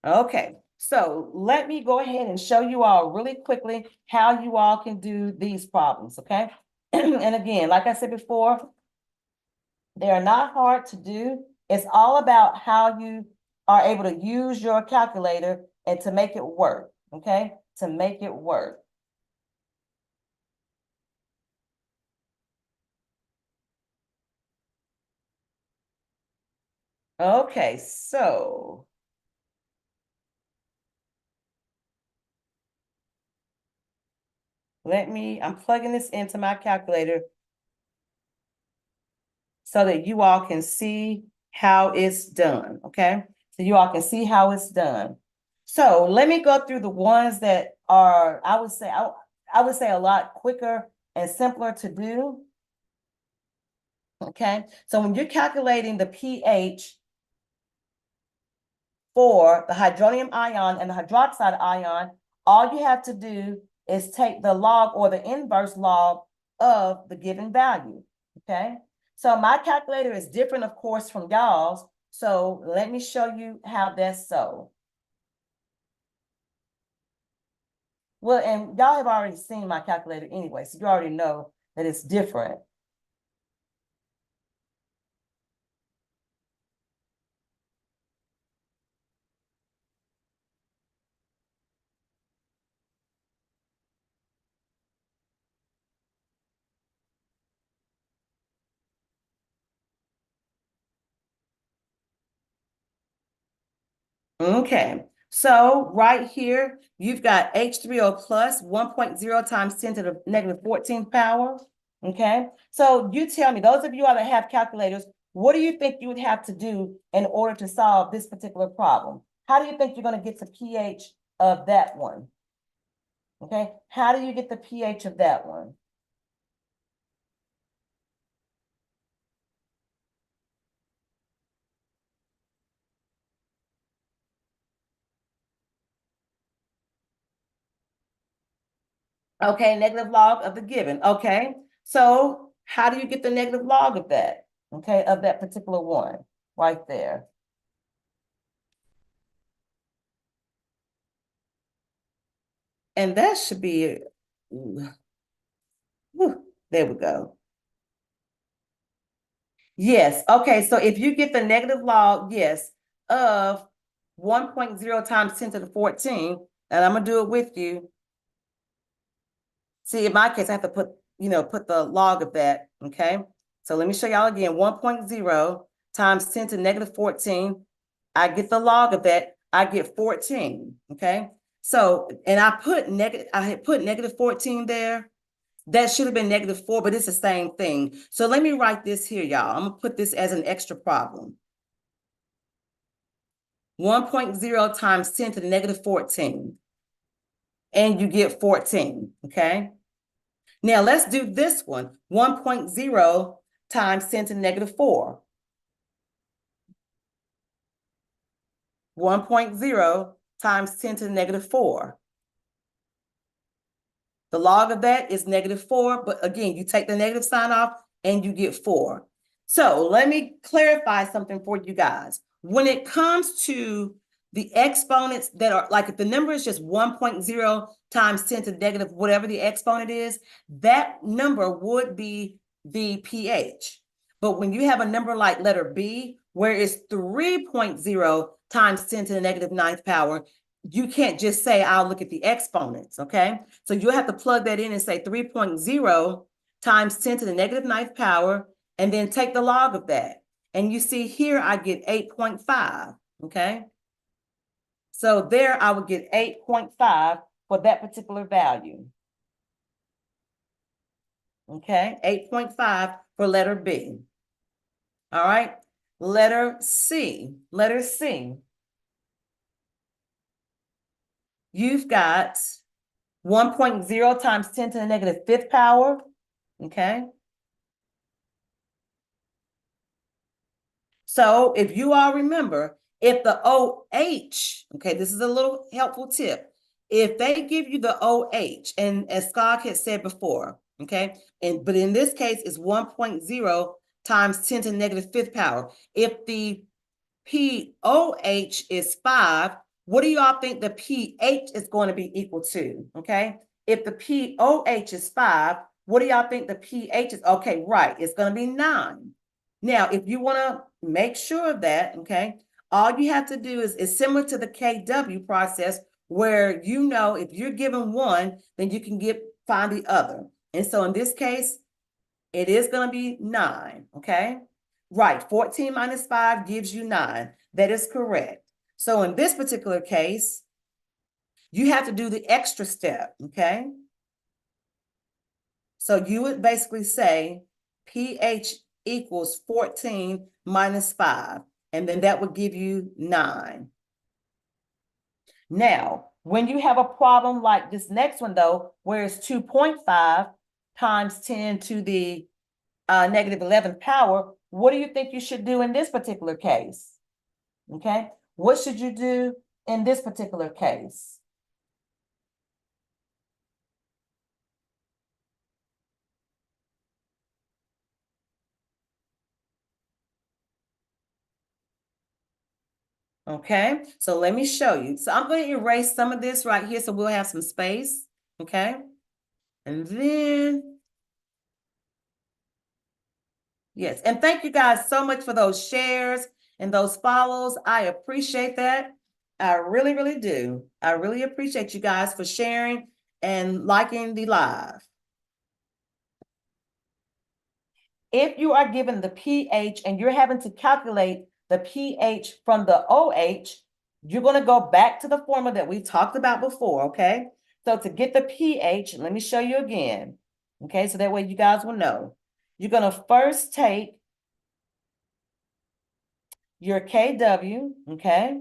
okay, so let me go ahead and show you all really quickly how you all can do these problems, okay? And again, like I said before, they are not hard to do. It's all about how you are able to use your calculator and to make it work, okay? To make it work. Okay, so I'm plugging this into my calculator so that you all can see how it's done, okay? So you all can see how it's done. So let me go through the ones that are, I would say a lot quicker and simpler to do. Okay, so when you're calculating the pH for the hydronium ion and the hydroxide ion, all you have to do is take the log or the inverse log of the given value. Okay, so my calculator is different, of course, from y'all's. So let me show you how that's so. Well, and y'all have already seen my calculator anyway, so you already know that it's different. Okay, so right here, you've got H3O plus 1.0 times 10 to the negative 14th power. Okay, so you tell me, those of you that have calculators, what do you think you would have to do in order to solve this particular problem? How do you think you're going to get the pH of that one? Okay, how do you get the pH of that one? Okay, negative log of the given. Okay, so how do you get the negative log of that? Okay, of that particular one right there. And that should be, whew, there we go. Yes, okay, so if you get the negative log, yes, of 1.0 times 10 to the 14, and I'm gonna do it with you. See, in my case, I have to put, put the log of that, okay? So let me show y'all again, 1.0 times 10 to negative 14. I get the log of that, I get 14, okay? So, and I had put negative 14 there. That should have been negative 4, but it's the same thing. So let me write this here, y'all. I'm gonna put this as an extra problem. 1.0 times 10 to the negative 14. And you get 14, okay? Now let's do this one, 1.0 times 10 to the negative 4. 1.0 times 10 to the negative 4. The log of that is negative 4, but again, you take the negative sign off and you get 4. So let me clarify something for you guys. When it comes to the exponents that are, like if the number is just 1.0 times 10 to the negative whatever the exponent is, that number would be the pH. But when you have a number like letter B, where it's 3.0 times 10 to the negative ninth power, you can't just say, I'll look at the exponents, okay? So you'll have to plug that in and say 3.0 times 10 to the negative ninth power, and then take the log of that. And you see here, I get 8.5, okay? So there I would get 8.5 for that particular value. Okay, 8.5 for letter B. All right, letter C. Letter C. You've got 1.0 times 10 to the negative fifth power, okay? So if you all remember, if the OH, okay, this is a little helpful tip. If they give you the OH, and as Scott had said before, okay, but in this case, it's 1.0 times 10 to the negative fifth power. If the POH is 5, what do y'all think the pH is going to be equal to? Okay, if the POH is 5, what do y'all think the pH is? Okay, right, it's going to be 9. Now, if you want to make sure of that, okay, all you have to do is similar to the KW process, where if you're given one, then you can find the other. And so in this case, it is going to be 9, okay? Right, 14 minus 5 gives you 9. That is correct. So in this particular case, you have to do the extra step, okay? So you would basically say pH equals 14 minus 5, and then that would give you 9. Now, when you have a problem like this next one, though, where it's 2.5 times 10 to the negative 11th power, what do you think you should do in this particular case? Okay, what should you do in this particular case? Okay, so let me show you. So I'm going to erase some of this right here so we'll have some space. Okay, and then, yes, and thank you guys so much for those shares and those follows. I appreciate that. I really, really do. I really appreciate you guys for sharing and liking the live. If you are given the pH and you're having to calculate the pH from the OH, you're going to go back to the formula that we talked about before, okay? So to get the pH, let me show you again, okay? So that way you guys will know. You're going to first take your KW, okay?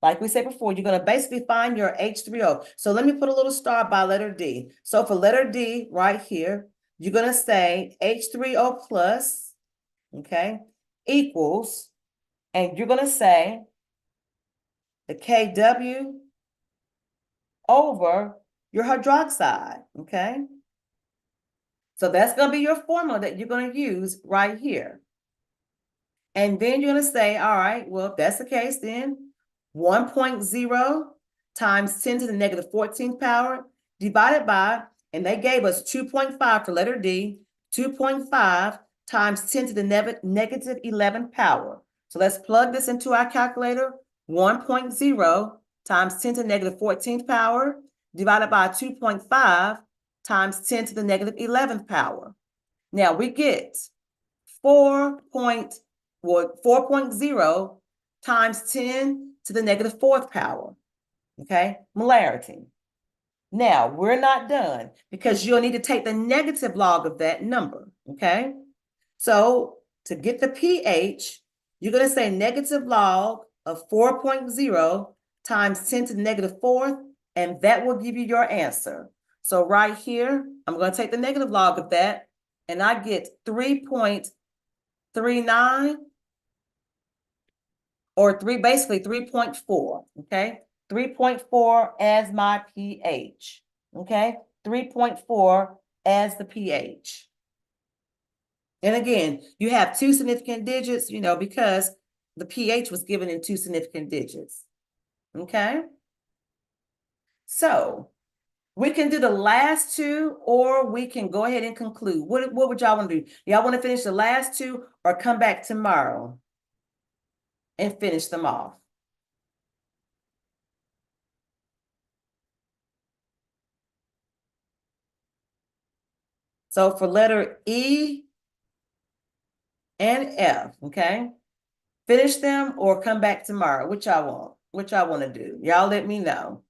Like we said before, you're going to basically find your H3O. So let me put a little star by letter D. So for letter D right here, you're going to say H3O plus, okay, equals, and you're going to say the KW over your hydroxide, okay? So that's going to be your formula that you're going to use right here. And then you're going to say, all right, well, if that's the case, then 1.0 times 10 to the negative 14th power divided by, and they gave us 2.5 for letter D, 2.5 times 10 to the negative 11th power. So let's plug this into our calculator. 1.0 times 10 to the negative 14th power divided by 2.5 times 10 to the negative 11th power. Now we get 4.0 times 10 to the negative 4th power, okay? Molarity. Now, we're not done because you'll need to take the negative log of that number, okay? So to get the pH, you're going to say negative log of 4.0 times 10 to the negative 4th, and that will give you your answer. So right here, I'm going to take the negative log of that, and I get 3.39 or basically 3.4, okay? 3.4 as my pH, okay? 3.4 as the pH. And again, you have two significant digits, because the pH was given in two significant digits, okay? So we can do the last two, or we can go ahead and conclude. What would y'all want to do? Y'all want to finish the last two or come back tomorrow and finish them off? So for letter E and F, okay? Finish them or come back tomorrow. Which y'all want? Which y'all want to do? Y'all let me know.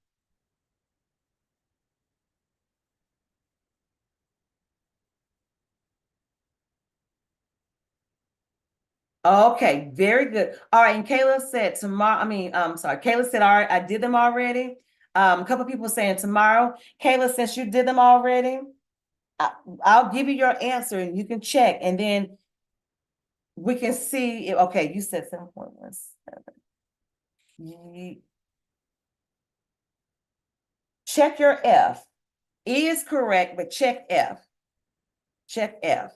Okay, very good. All right, and Kayla said tomorrow, sorry, Kayla said, all right, I did them already. A couple people saying tomorrow. Kayla, since you did them already, I'll give you your answer and you can check, and then we can see, okay, you said 7.17. Check your F. E is correct, but check F. Check F.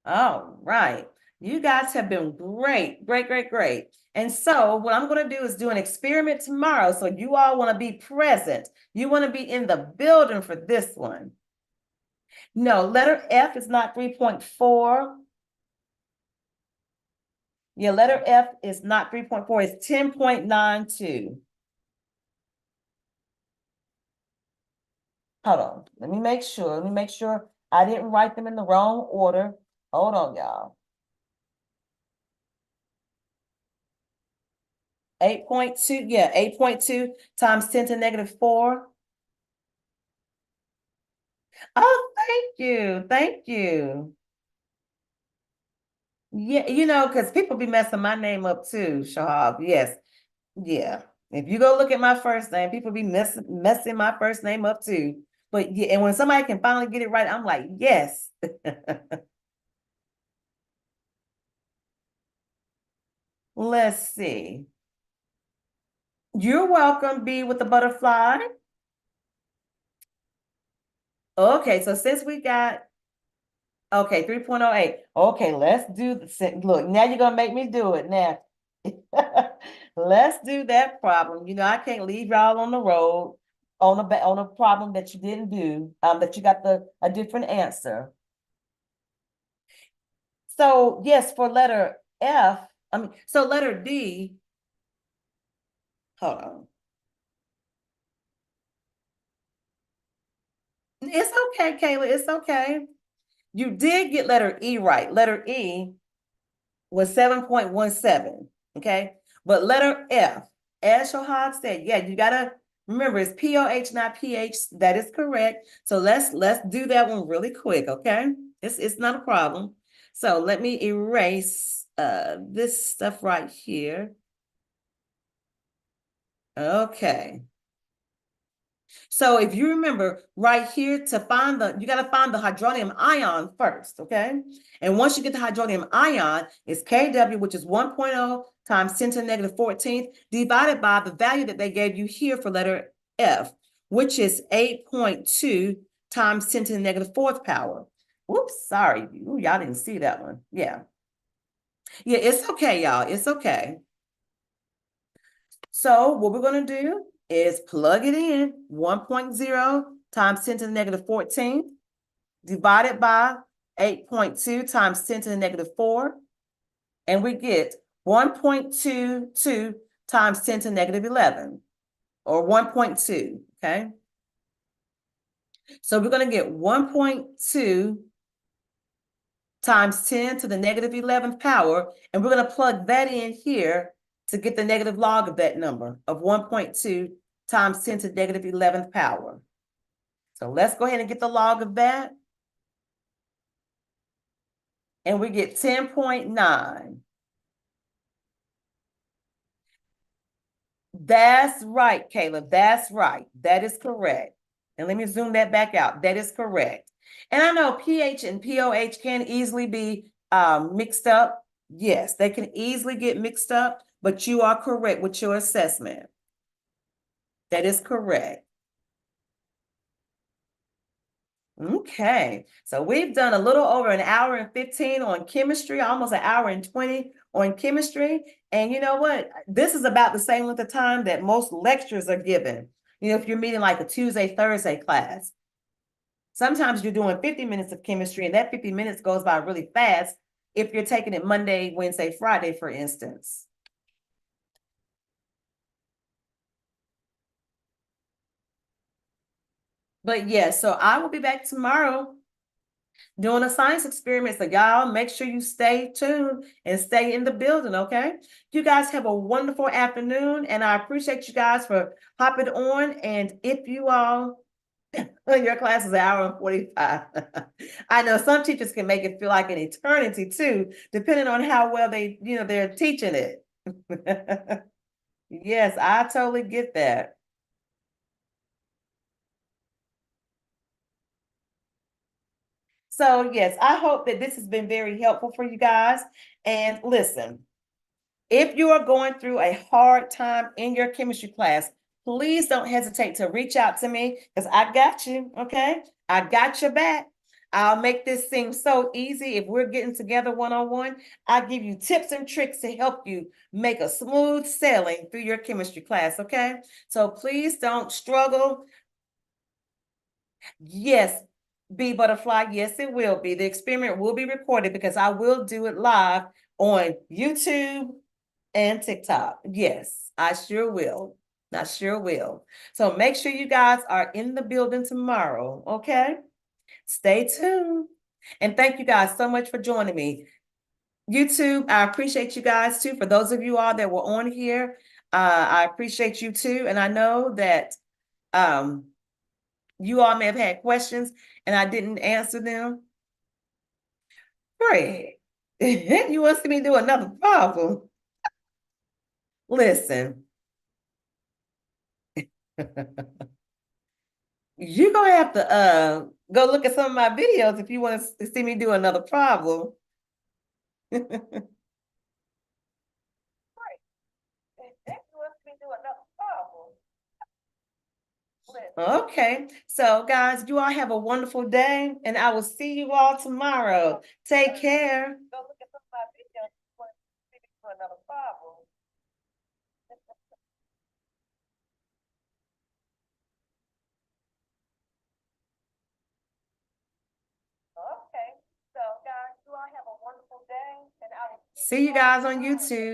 All right. You guys have been great, great, great, great. And so what I'm going to do is do an experiment tomorrow. So you all want to be present. You want to be in the building for this one. No, letter F is not 3.4. Yeah, letter F is not 3.4. It's 10.92. Hold on. Let me make sure. Let me make sure I didn't write them in the wrong order. Hold on, y'all. 8.2, yeah, 8.2 times 10 to negative 4. Oh, thank you. Thank you. Yeah, you know, because people be messing my name up too, Shahab. Yes. Yeah. If you go look at my first name, people be messing my first name up too. But yeah, and when somebody can finally get it right, I'm like, yes. Let's see. You're welcome, B with the butterfly. Okay, so since we got, okay, 3.08. Okay, let's do the, look, now you're gonna make me do it now. Let's do that problem. You know, I can't leave y'all on the road on a problem that you didn't do, that you got a different answer. So yes, for letter F, so letter D, hold on. It's okay, Kayla, it's okay. You did get letter E right. Letter E was 7.17, okay? But letter F, as Shohad said, yeah, you gotta remember it's POH, not pH. That is correct. So let's do that one really quick, okay? It's not a problem. So let me erase this stuff right here. Okay. So if you remember right here to find you got to find the hydronium ion first, okay? And once you get the hydronium ion, it's Kw, which is 1.0 times 10 to the negative 14th, divided by the value that they gave you here for letter F, which is 8.2 times 10 to the negative fourth power. Whoops, sorry. Ooh, y'all didn't see that one. Yeah. Yeah, it's okay, y'all. It's okay. So what we're going to do is plug it in 1.0 times 10 to the negative 14 divided by 8.2 times 10 to the negative 4. And we get 1.22 times 10 to the negative 11 or 1.2. Okay. So we're going to get 1.2 times 10 to the negative 11th power. And we're going to plug that in here to get the negative log of that number of 1.2 times 10 to the negative 11th power. So let's go ahead and get the log of that. And we get 10.9. That's right, Caleb. That's right. That is correct. And let me zoom that back out. That is correct. And I know pH and POH can easily be mixed up. Yes, they can easily get mixed up, but you are correct with your assessment. That is correct. Okay, so we've done a little over an hour and 15 on chemistry, almost an hour and 20 on chemistry. And you know what? This is about the same length of time that most lectures are given. You know, if you're meeting like a Tuesday, Thursday class, sometimes you're doing 50 minutes of chemistry and that 50 minutes goes by really fast if you're taking it Monday, Wednesday, Friday, for instance. But yeah, so I will be back tomorrow doing a science experiment. So y'all make sure you stay tuned and stay in the building, okay? You guys have a wonderful afternoon, and I appreciate you guys for hopping on. And if you all, your class is an hour and 45. I know some teachers can make it feel like an eternity too, depending on how well they're teaching it. Yes, I totally get that. So yes, I hope that this has been very helpful for you guys. And listen, if you are going through a hard time in your chemistry class, please don't hesitate to reach out to me because I got you, okay? I got your back. I'll make this seem so easy if we're getting together one-on-one. I give you tips and tricks to help you make a smooth sailing through your chemistry class, okay? So please don't struggle. Yes, bee butterfly, yes, it will be. The experiment will be recorded because I will do it live on YouTube and TikTok. Yes, I sure will. I sure will. So make sure you guys are in the building tomorrow, okay? Stay tuned. And thank you guys so much for joining me. YouTube, I appreciate you guys too. For those of you all that were on here, I appreciate you too. And I know that you all may have had questions and I didn't answer them. Great. You want to see me do another problem? Listen. You're gonna have to go look at some of my videos if you want to see me do another problem. Okay, so guys, you all have a wonderful day, and I will see you all tomorrow. Take care. Go look at some of my videos if you want to see me do another problem. Okay, so guys, you all have a wonderful day, and I will see you guys on YouTube.